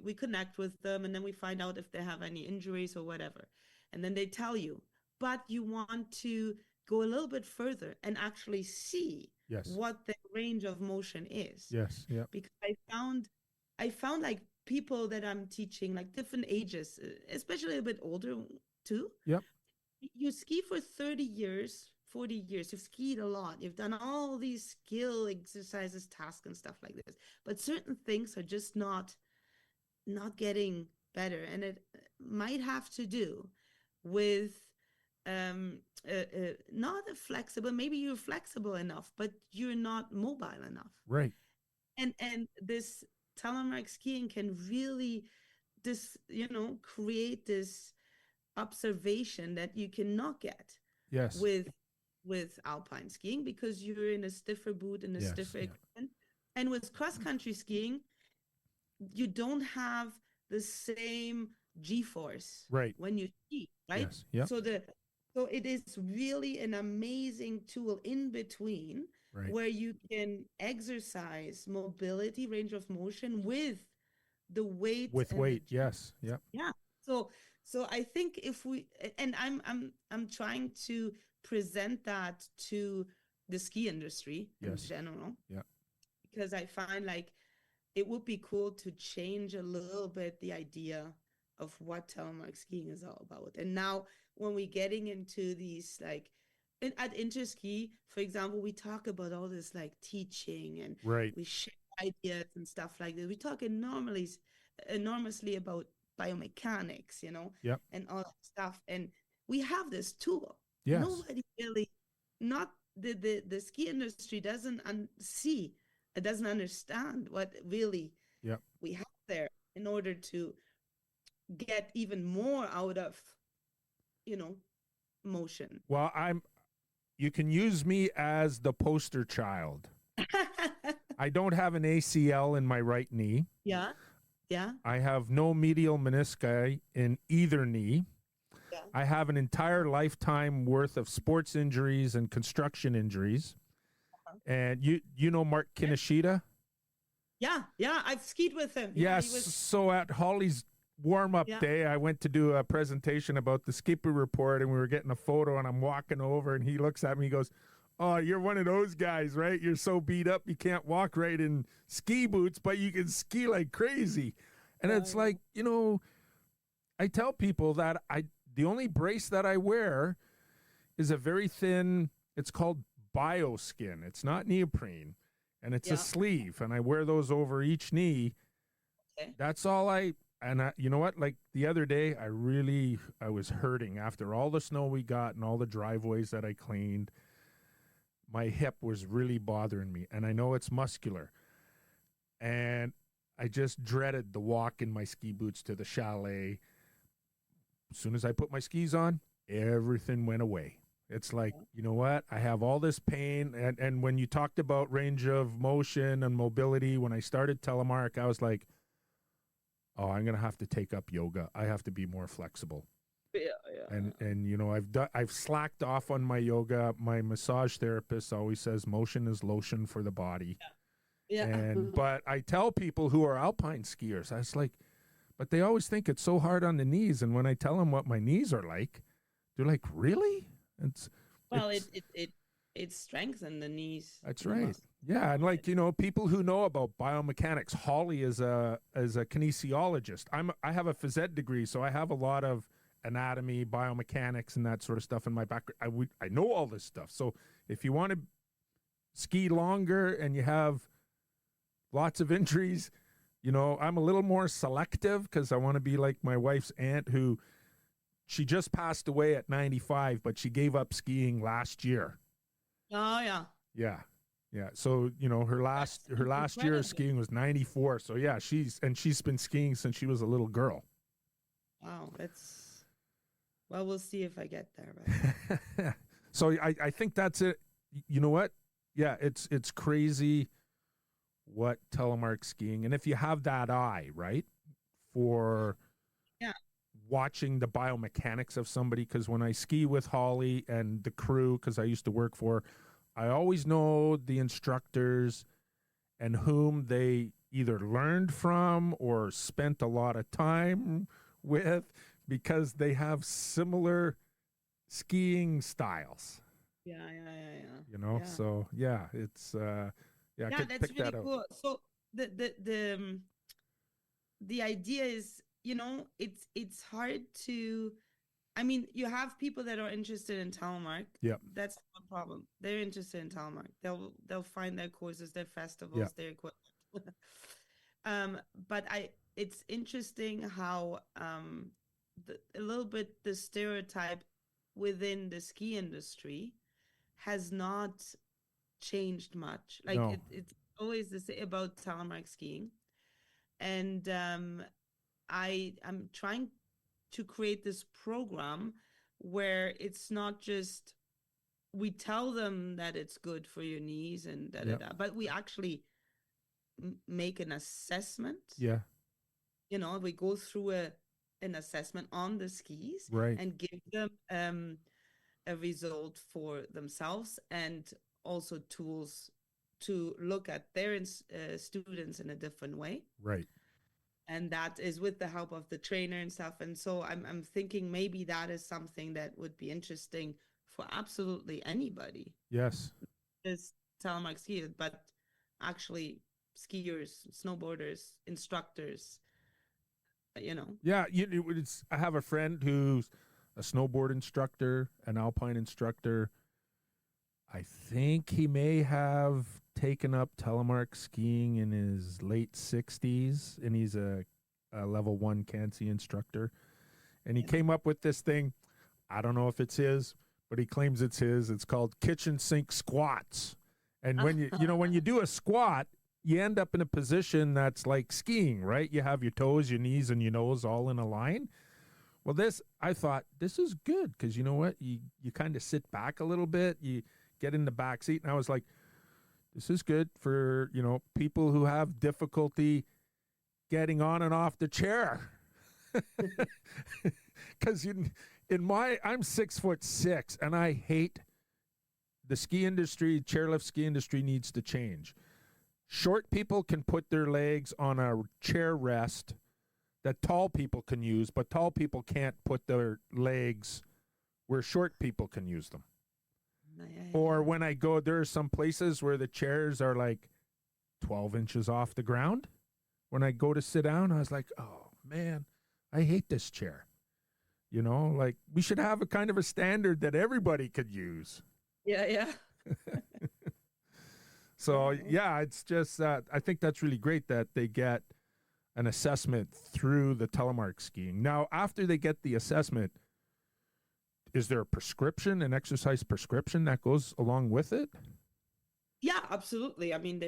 we connect with them, and then we find out if they have any injuries or whatever, and then they tell you, but you want to go a little bit further and actually see what the range of motion is. Because I found like people that I'm teaching, like different ages, especially a bit older too. You ski for 30 years, 40 years, you've skied a lot, you've done all these skill exercises, tasks and stuff like this, but certain things are just not not getting better, and it might have to do with um not a flexible, maybe you're flexible enough but you're not mobile enough. Right. And this telemark skiing can really this create this observation that you cannot get Yes. with alpine skiing, because you're in a stiffer boot and a Yes. stiffer Yeah. equipment. And with cross country skiing, you don't have the same g-force Right. when you ski, right? Yes. Yep. So it is really an amazing tool in between, Right. where you can exercise mobility, range of motion with the weight With and the weight. Yes. Yep. yeah. So I think if we, and I'm trying to present that to the ski industry in Yes. general, Yeah. because I find like it would be cool to change a little bit the idea of what telemark skiing is all about. And now when we're getting into these like at Interski, for example, we talk about all this like teaching, and Right. we share ideas and stuff like that. We talk enormously about biomechanics, Yep. and all that stuff. And we have this tool. Yes. Nobody really, not the ski industry doesn't see, it doesn't understand what really Yep. we have there in order to get even more out of, motion. Well, you can use me as the poster child. I don't have an ACL in my right knee. Yeah. Yeah. I have no medial menisci in either knee. Yeah. I have an entire lifetime worth of sports injuries and construction injuries. And you know Mark Kinoshita? Yeah. Yeah. I've skied with him. Yes. So at Holly's warm-up day, I went to do a presentation about the skipper report, and we were getting a photo, and I'm walking over, and he looks at me, he goes, "Oh, you're one of those guys, right? You're so beat up you can't walk right in ski boots, but you can ski like crazy." And it's like, I tell people that the only brace that I wear is a very thin, it's called bioskin. It's not neoprene, and it's a sleeve, and I wear those over each knee. Okay. That's all you know what? Like the other day, I was hurting after all the snow we got and all the driveways that I cleaned. My hip was really bothering me, and I know it's muscular. And I just dreaded the walk in my ski boots to the chalet. As soon as I put my skis on, everything went away. It's like, you know what? I have all this pain. And when you talked about range of motion and mobility, when I started Telemark, I was like, oh, I'm going to have to take up yoga. I have to be more flexible. Yeah. And I've slacked off on my yoga. My massage therapist always says motion is lotion for the body. Yeah. But I tell people who are alpine skiers, I was like, but they always think it's so hard on the knees. And when I tell them what my knees are like, they're like, really? It strengthens the knees. That's right. Yeah, and like people who know about biomechanics. Holly is a kinesiologist. I have a phys ed degree, so I have a lot of anatomy, biomechanics, and that sort of stuff in my background. I know all this stuff. So if you want to ski longer and you have lots of injuries, I'm a little more selective because I want to be like my wife's aunt, who she just passed away at 95, but she gave up skiing last year. Oh yeah. Yeah. Yeah. So, her last year of skiing was 94. So yeah, she's been skiing since she was a little girl. Wow. We'll see if I get there. Right? So I think that's it. You know what? Yeah, it's crazy what telemark skiing, and if you have that eye, right, for watching the biomechanics of somebody, because when I ski with Holly and the crew, because I used to work for, I always know the instructors and whom they either learned from or spent a lot of time with, because they have similar skiing styles. Yeah. So it's that's really cool. So the idea is, it's hard to, I mean, you have people that are interested in telemark. Yeah, that's no problem. They're interested in telemark. They'll find their courses, their festivals, their equipment. But it's interesting how a little bit the stereotype within the ski industry has not changed much. Like No. it's always the same about telemark skiing, and I'm trying to create this program where it's not just we tell them that it's good for your knees and da da Yeah. da, but we actually make an assessment. Yeah. We go through an assessment on the skis Right. and give them a result for themselves, and also tools to look at their students in a different way. Right. And that is with the help of the trainer and stuff. And so I'm thinking maybe that is something that would be interesting for absolutely anybody. Yes. Is telemark skiers, but actually skiers, snowboarders, instructors, Yeah. I have a friend who's a snowboard instructor, an alpine instructor. I think he may have taken up telemark skiing in his late 60s, and he's a level 1 Kansi instructor. And he came up with this thing. I don't know if it's his, but he claims it's his. It's called kitchen sink squats. And when when you do a squat, you end up in a position that's like skiing, right? You have your toes, your knees, and your nose all in a line. Well, I thought this is good because you know what? You kind of sit back a little bit. You get in the back seat. And I was like, this is good for, people who have difficulty getting on and off the chair. Because I'm 6'6", and I hate the ski industry. Chairlift ski industry needs to change. Short people can put their legs on a chair rest that tall people can use, but tall people can't put their legs where short people can use them. Or when I go, there are some places where the chairs are like 12 inches off the ground. When I go to sit down, I was like, oh, man, I hate this chair. Like we should have a kind of a standard that everybody could use. Yeah. So, yeah, it's just I think that's really great that they get an assessment through the telemark skiing. Now, after they get the assessment, is there a prescription, an exercise prescription that goes along with it? Yeah, absolutely. I mean,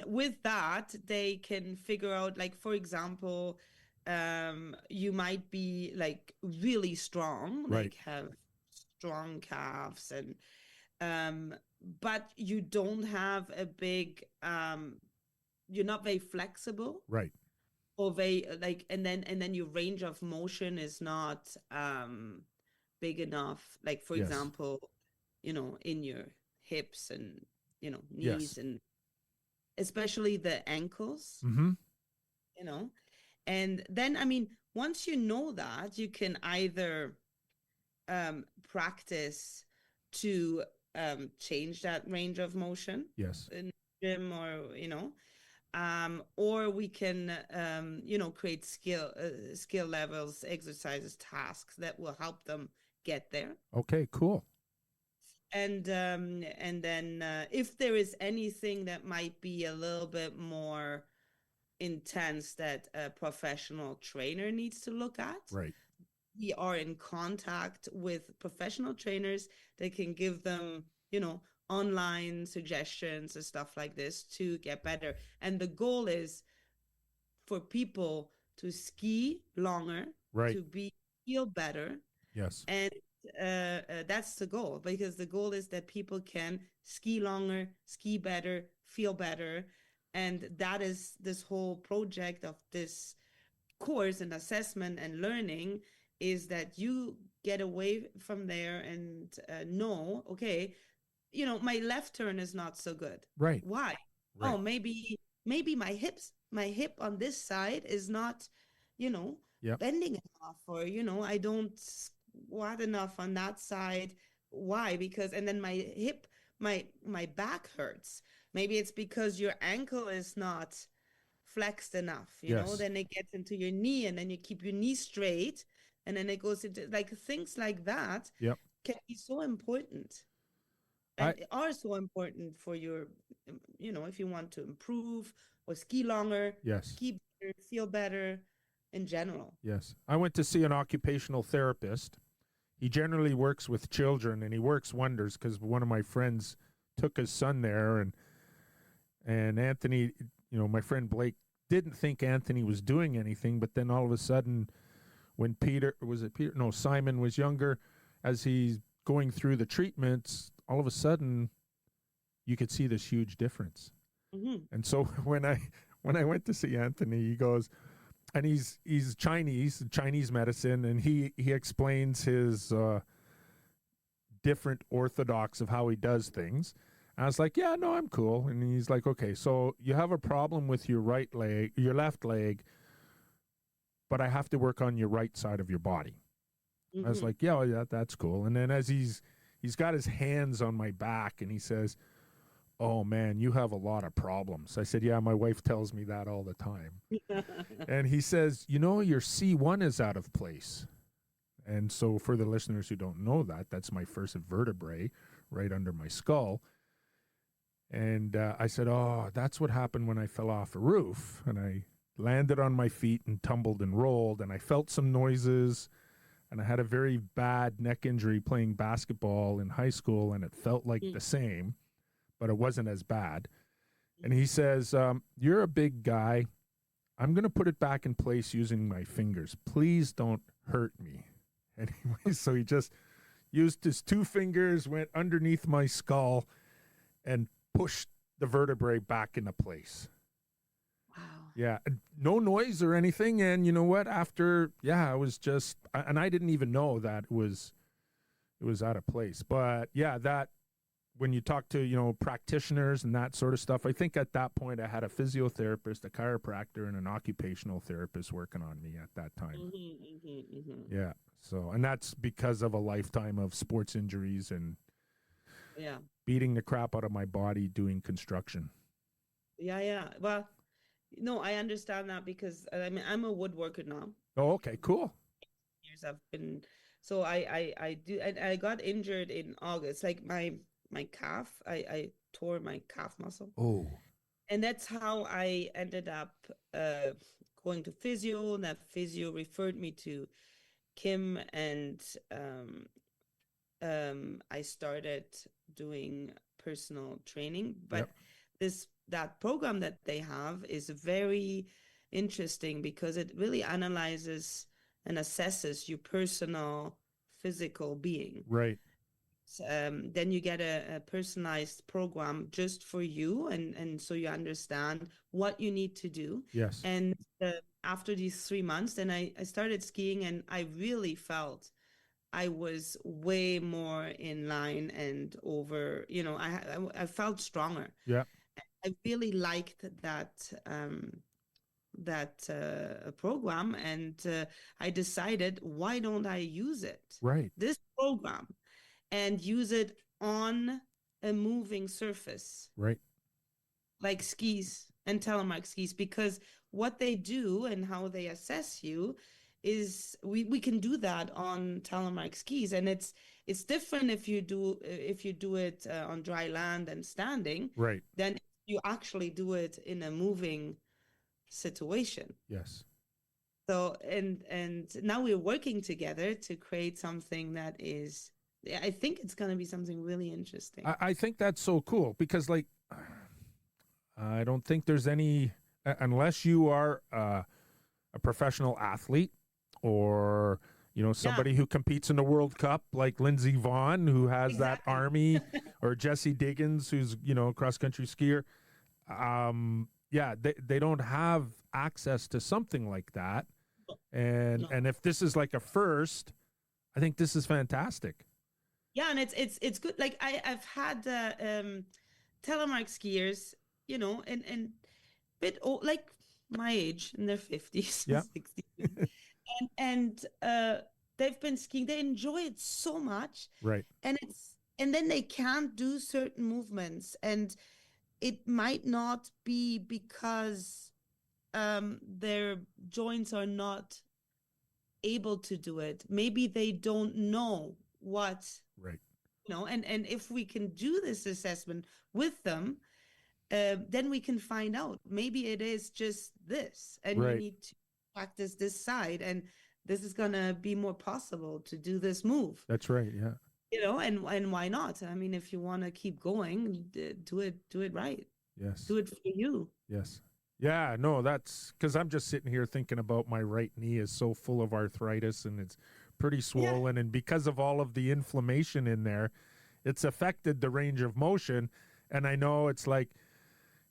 with that, they can figure out, like, for example, you might be like really strong, Right. like have strong calves, and but you don't have a big, you're not very flexible, Right. or very like, and then your range of motion is not big enough. Like, for Yes. example, in your hips and knees, Yes. and especially the ankles, Mm-hmm. And then, once you know that, you can either practice to change that range of motion Yes. in the gym, or we can create skill levels, exercises, tasks that will help them get there. Okay, cool. And then if there is anything that might be a little bit more intense that a professional trainer needs to look at, Right. we are in contact with professional trainers that can give them, online suggestions and stuff like this to get better. And the goal is for people to ski longer, Right. to feel better. Yes. And that's the goal, because the goal is that people can ski longer, ski better, feel better. And that is this whole project of this course and assessment and learning, is that you get away from there and know, okay, my left turn is not so good. Right. Why? Right. Oh, maybe my hip on this side is not, Yep. bending enough, or I don't squat enough on that side. Why? Because, and then my hip, my back hurts. Maybe it's because your ankle is not flexed enough, Yes. then it gets into your knee, and then you keep your knee straight, and then it goes into, like, things like that. Yep. Can be so important, and are so important for your, if you want to improve or ski longer, Yes. ski feel better in general. Yes. I went to see an occupational therapist. He generally works with children, and he works wonders because one of my friends took his son there, and Anthony, my friend Blake didn't think Anthony was doing anything, but then all of a sudden, when Simon was younger, as he's going through the treatments, all of a sudden you could see this huge difference. Mm-hmm. And so when I went to see Anthony, he goes, and he's Chinese medicine, and he explains his different orthodox of how he does things. And I was like, yeah, no, I'm cool. And he's like, okay, so you have a problem with your left leg, but I have to work on your right side of your body. I was like, yeah, well, that's cool. And then as he's got his hands on my back, and he says, oh man, you have a lot of problems. I said, yeah, my wife tells me that all the time. And he says, your C1 is out of place. And so for the listeners who don't know that, that's my first vertebrae right under my skull. And I said, oh, that's what happened when I fell off a roof. And I landed on my feet and tumbled and rolled, and I felt some noises. And I had a very bad neck injury playing basketball in high school, and it felt like the same, but it wasn't as bad. And he says, you're a big guy. I'm going to put it back in place using my fingers. Please don't hurt me. Anyway, so he just used his two fingers, went underneath my skull, and pushed the vertebrae back into place. Wow. Yeah, no noise or anything. And you know what? After, I was just, and I didn't even know that it was out of place. But yeah, that when you talk to, practitioners and that sort of stuff, I think at that point I had a physiotherapist, a chiropractor, and an occupational therapist working on me at that time. Yeah. So, and that's because of a lifetime of sports injuries and beating the crap out of my body doing construction. Yeah. Well, no, I understand that because I'm a woodworker now. Oh, okay, cool. Years I've been, so I got injured in August, like my calf. I tore my calf muscle. Oh. And that's how I ended up going to physio. And that physio referred me to Kim, and I started doing personal training. But that program that they have is very interesting because it really analyzes and assesses your personal physical being. Right. Then you get a personalized program just for you, and so you understand what you need to do. Yes. And after these 3 months, then I started skiing, and I really felt I was way more in line and over, I felt stronger. Yeah. I really liked that program, and I decided, why don't I use it? Right. This program, and use it on a moving surface. Right. Like skis and Telemark skis, because what they do and how they assess you is we can do that on Telemark skis, and it's different if you do it on dry land and standing. Right. Then you actually do it in a moving situation. Yes. So and now we're working together to create something that is, I think it's going to be something really interesting. I think that's so cool because, like, I don't think there's any, unless you are a professional athlete or, somebody who competes in the World Cup, like Lindsey Vonn, who has that army, or Jesse Diggins, who's, cross-country skier. They don't have access to something like that. And if this is like a first, I think this is fantastic. Yeah, and it's good. Like I've had telemark skiers, and bit like my age, in their 50s, 60s, and they've been skiing. They enjoy it so much, right? And then they can't do certain movements, and it might not be because their joints are not able to do it. Maybe they don't know what, right? And if we can do this assessment with them, then we can find out. Maybe it is just this, and you Right. need to practice this side, and this is gonna be more possible to do this move. That's right. Yeah. And why not? I mean, if you want to keep going, do it right. Yes. Do it for you. Yes. Yeah, no, that's because I'm just sitting here thinking about my right knee is so full of arthritis and it's pretty swollen. And because of all of the inflammation in there, it's affected the range of motion. And I know it's like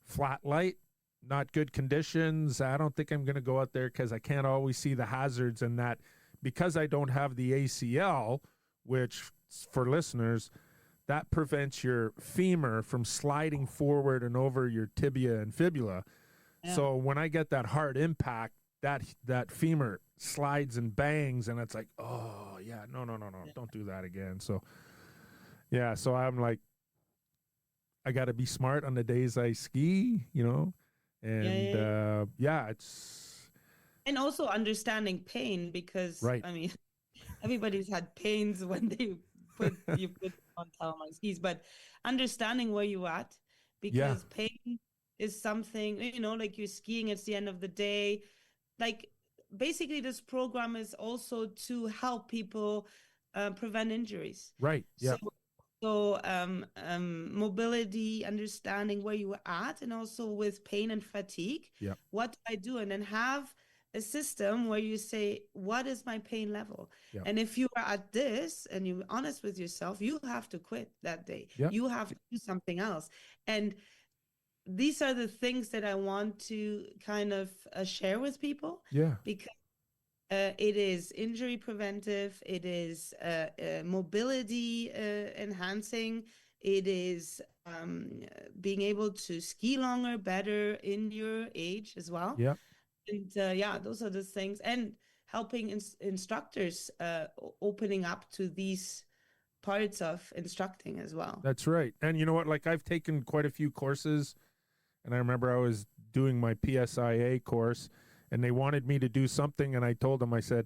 flat light, not good conditions. I don't think I'm going to go out there because I can't always see the hazards. And that because I don't have the ACL, which for listeners, that prevents your femur from sliding forward and over your tibia and fibula. Yeah. So when I get that hard impact, that femur slides and bangs, and it's like, oh yeah, no, don't do that again. So yeah, so I'm like, I got to be smart on the days I ski, and it's and also understanding pain because right. I mean, everybody's had pains when they put on Telemark skis, but understanding where you're at, because pain is something, like you're skiing, it's the end of the day. Like basically this program is also to help people prevent injuries. Right. Yeah. So mobility, understanding where you were at, and also with pain and fatigue, what do I do? And then have a system where you say, what is my pain level? Yep. And if you are at this and you're honest with yourself, you have to quit that day. Yep. You have to do something else. And these are the things that I want to kind of share with people. Yeah. Because it is injury preventive. It is mobility enhancing. It is being able to ski longer, better in your age as well. Yeah. And those are the things. And helping instructors opening up to these parts of instructing as well. That's right. And you know what? Like I've taken quite a few courses, and I remember I was doing my PSIA course, and they wanted me to do something, and I told them, I said,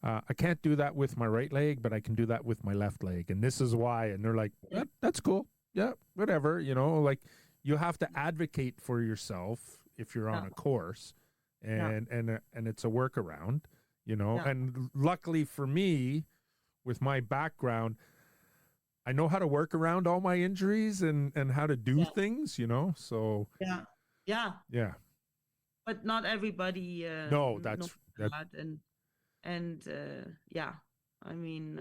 I can't do that with my right leg, but I can do that with my left leg, and this is why. And they're like, that's cool. Yeah, whatever. Like you have to advocate for yourself if you're on a course. And it's a workaround, and luckily for me, with my background, I know how to work around all my injuries and how to do things, so. Yeah. But not everybody. No, that's. I mean,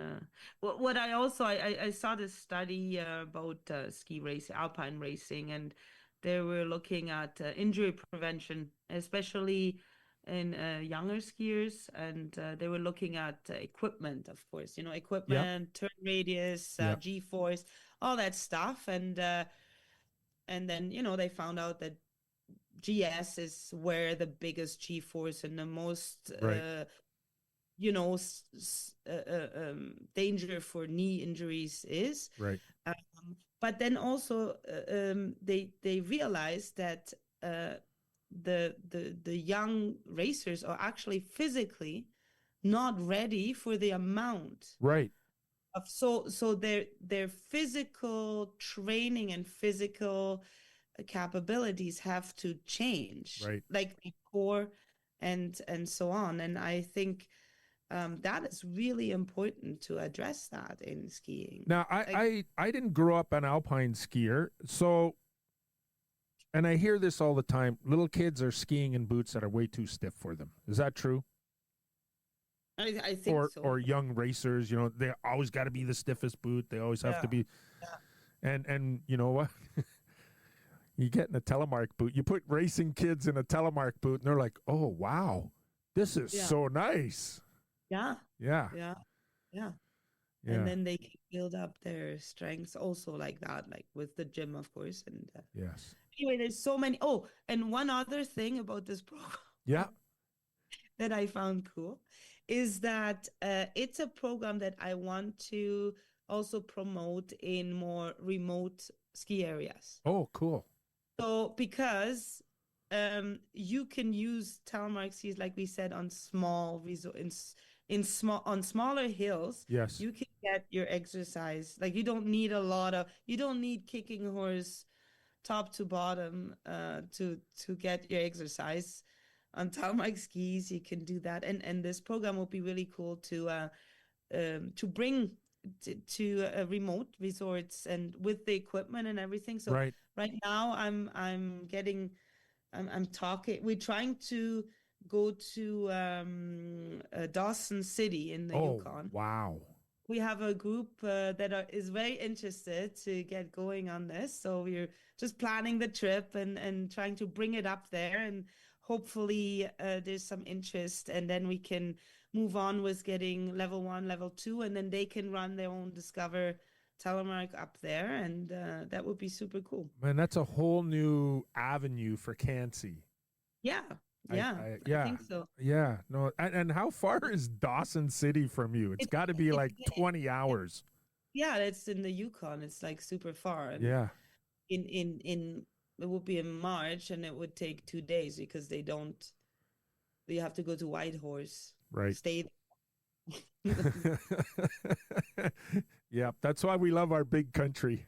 what I also, I saw this study about ski racing, alpine racing, and they were looking at injury prevention, especially in younger skiers, and they were looking at equipment, of course, equipment, turn radius, G-force, all that stuff, and then they found out that GS is where the biggest G-force and the most danger for knee injuries is. Right. But then also they realized that the young racers are actually physically not ready for the amount. Right. Of so their physical training and physical capabilities have to change. Right. Like the core and so on. And I think that is really important to address that in skiing. Now, I didn't grow up an alpine skier, so, and I hear this all the time, little kids are skiing in boots that are way too stiff for them. Is that true? I think so. Or young racers, they always got to be the stiffest boot. They always have to be. Yeah. And you know what? You get in a Telemark boot, you put racing kids in a Telemark boot, and they're like, oh, wow, this is so nice. Yeah. Yeah. Yeah. Yeah. And then they can build up their strengths also like that, like with the gym, of course. And yes. Anyway, there's so many. Oh, and one other thing about this program. Yeah. That I found cool is that it's a program that I want to also promote in more remote ski areas. Oh, cool. So because you can use Telemark skis, like we said, on small on smaller hills. Yes. You can get your exercise. Like you don't need kicking horse top to bottom to get your exercise on Telemark skis. You can do that, and this program will be really cool to bring to remote resorts and with the equipment and everything. So Right. right now I'm talking. We're trying to go to Dawson City in the Oh, Yukon. wow. We have a group is very interested to get going on this. So we're just planning the trip and trying to bring it up there. And hopefully there's some interest. And then we can move on with getting level 1, level 2. And then they can run their own Discover Telemark up there. And that would be super cool. Man, that's a whole new avenue for Cansey. Yeah. Yeah, I think so. Yeah, no, and how far is Dawson City from you? It's got to be like 20 hours. Yeah, it's in the Yukon. It's like super far. And yeah. In it would be in March, and it would take 2 days because you have to go to Whitehorse. Right. Stay. Yeah, that's why we love our big country.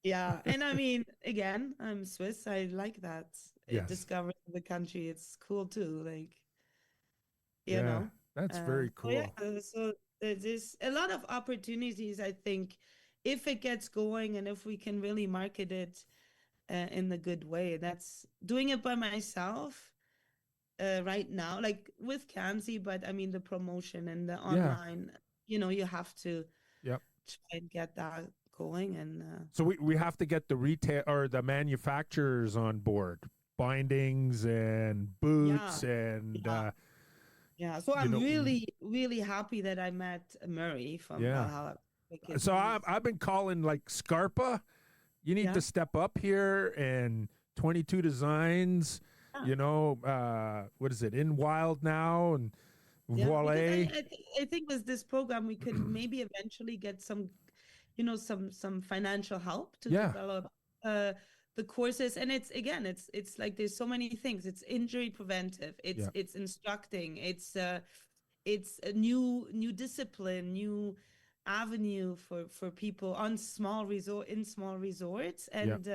Yeah, and I mean, again, I'm Swiss. I like that. Yes. Discovering the country, it's cool too. Like, you know, that's very cool. So there's a lot of opportunities. I think if it gets going and if we can really market it in the good way, that's doing it by myself right now, like with Cansey. But I mean, the promotion and the online, you have to try and get that going. And so we have to get the retail or the manufacturers on board, bindings and boots and so I'm really, really happy that I met Murray from Valhalla. So I've been calling like Scarpa, you need to step up here, and 22 Designs, what is it, In Wild now, and Voile. I think with this program we could maybe eventually get some some financial help to develop the courses. And it's like there's so many things. It's injury preventive, it's instructing, it's a new discipline, new avenue for people on small resorts. And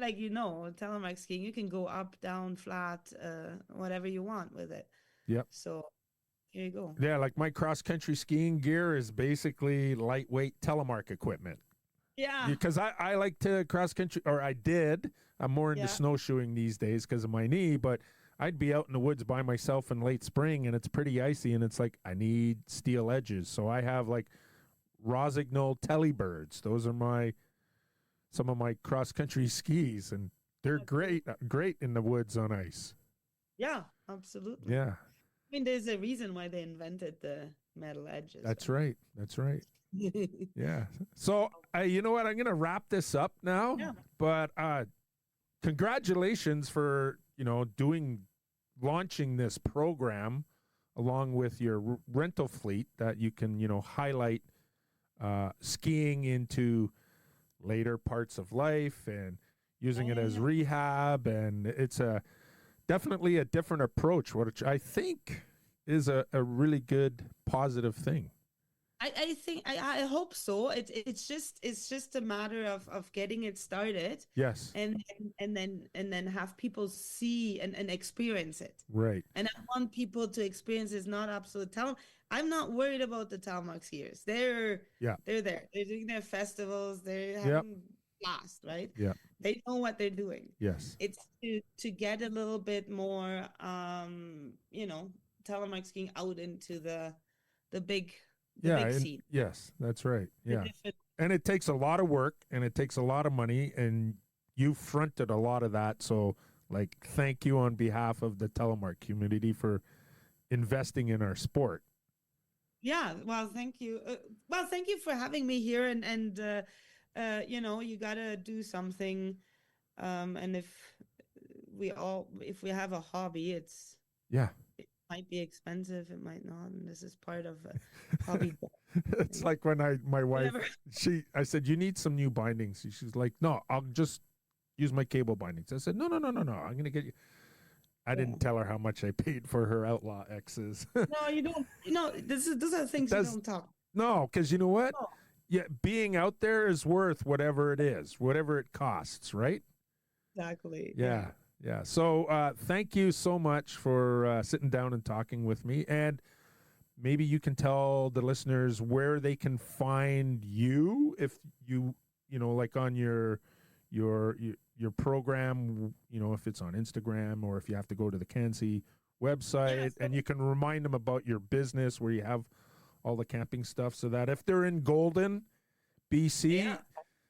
like Telemark skiing, you can go up, down, flat, whatever you want with it. So here you go. Yeah, like my cross-country skiing gear is basically lightweight Telemark equipment. Yeah. Because I like to cross-country, or I did. I'm more into snowshoeing these days because of my knee, but I'd be out in the woods by myself in late spring, and it's pretty icy, and it's like I need steel edges. So I have like Rossignol Telebirds. Those are some of my cross-country skis, and they're great in the woods on ice. Yeah, absolutely. Yeah. I mean, there's a reason why they invented the metal edges. That's right. Yeah. So, you know what? I'm going to wrap this up now. Yeah. But congratulations for, launching this program along with your rental fleet that you can, highlight skiing into later parts of life and using it as rehab. And it's definitely a different approach, which I think is a really good, positive thing. I think I hope so. It's just a matter of getting it started. Yes. And then have people see and experience it. Right. And I want people to experience it's not absolute talent. I'm not worried about the Telemark skiers. They're there. They're doing their festivals. They're having blast, right? Yeah. They know what they're doing. Yes. It's to get a little bit more Telemark skiing out into the big scene. Yes, that's right. Yeah. And it takes a lot of work and it takes a lot of money, and you fronted a lot of that. So thank you on behalf of the Telemark community for investing in our sport. Yeah. Well, thank you. Thank you for having me here. And you got to do something. And if we have a hobby, it might be expensive, it might not, and this is part of a hobby. It's like when my wife, I said, you need some new bindings. She's like, no, I'll just use my cable bindings. I said, no, I'm going to get you. I didn't tell her how much I paid for her Outlaw X's. No, you don't. Those are things you don't talk. No, because you know what? yeah, being out there is worth whatever it is, whatever it costs, right? Exactly. Yeah. Yeah. So thank you so much for sitting down and talking with me. And maybe you can tell the listeners where they can find you if like on your program, if it's on Instagram or if you have to go to the Kansi website, Yeah, and you can remind them about your business where you have all the camping stuff, so that if they're in Golden, BC, yeah.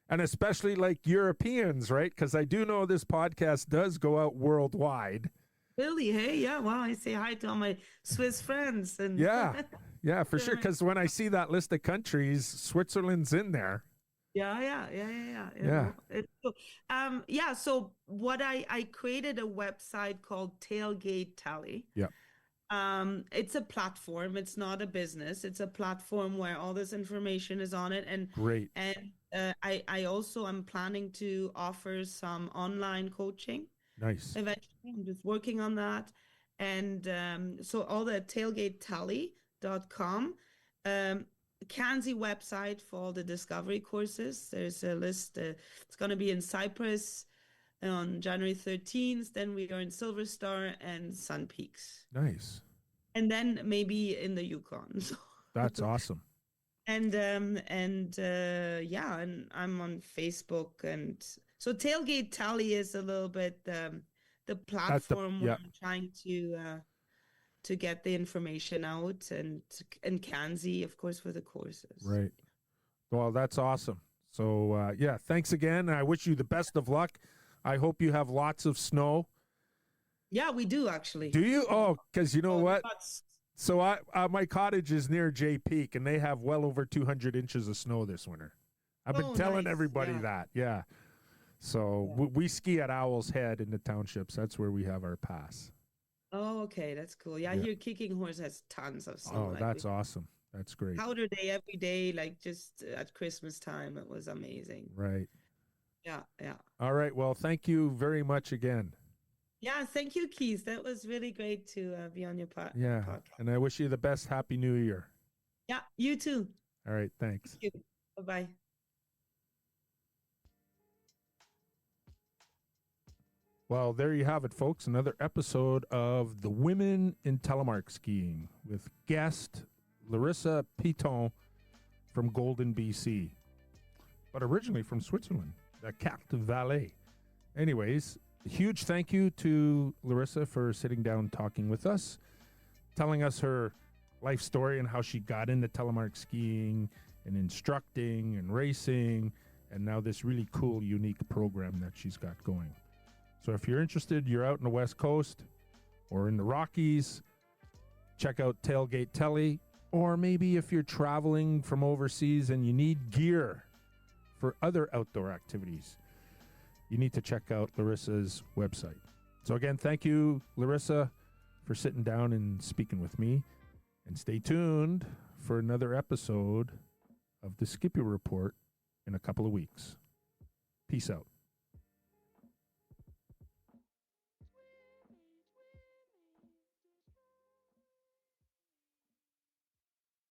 and especially like Europeans, right? Because I do know this podcast does go out worldwide. Really? Hey, yeah. Wow. I say hi to all my Swiss friends and Yeah, yeah, for sure. German. Because when I see that list of countries, Switzerland's in there. Yeah. Yeah. Yeah. So what I created a website called Tailgate Tele. Yeah. It's a platform. It's not a business. It's a platform where all this information is on it. Great. I also am planning to offer some online coaching Nice. eventually. I'm just working on that. And so all the tailgatetally.com, Kansi website for all the discovery courses. There's a list. It's going to be in Cyprus on January 13th. Then we are in Silver Star and Sun Peaks. Nice. And then maybe in the Yukon. So. That's awesome. And I'm on Facebook, and so Tailgate Tally is a little bit the platform where I'm trying to get the information out, and Kansi, of course, for the courses. Right. Well, that's awesome. So thanks again. I wish you the best of luck. I hope you have lots of snow. Yeah, we do actually. Do you? Oh, because you know what? So my cottage is near Jay Peak, and they have well over 200 inches of snow this winter. I've been telling everybody that. Yeah. So we ski at Owl's Head in the townships. That's where we have our pass. Oh, okay. That's cool. Yeah, here Kicking Horse has tons of snow. Oh, that's awesome. That's great. Powder day every day, like just at Christmas time. It was amazing. Right. Yeah. All right. Well, thank you very much again. Yeah, thank you, Keith. That was really great to be on your podcast. Yeah, and I wish you the best. Happy New Year. Yeah, you too. All right, thanks. Thank you. Bye-bye. Well, there you have it, folks. Another episode of The Women in Telemark Skiing with guest Larissa Pitton from Golden, BC, but originally from Switzerland, the Carte Vallée. Anyways, a huge thank you to Larissa for sitting down talking with us, telling us her life story and how she got into telemark skiing and instructing and racing, and now this really cool, unique program that she's got going. So if you're interested, you're out in the West Coast or in the Rockies, check out Tailgate Tele, or maybe if you're traveling from overseas and you need gear for other outdoor activities, you need to check out Larissa's website. So again, thank you, Larissa, for sitting down and speaking with me. And stay tuned for another episode of the Skippy Report in a couple of weeks. Peace out.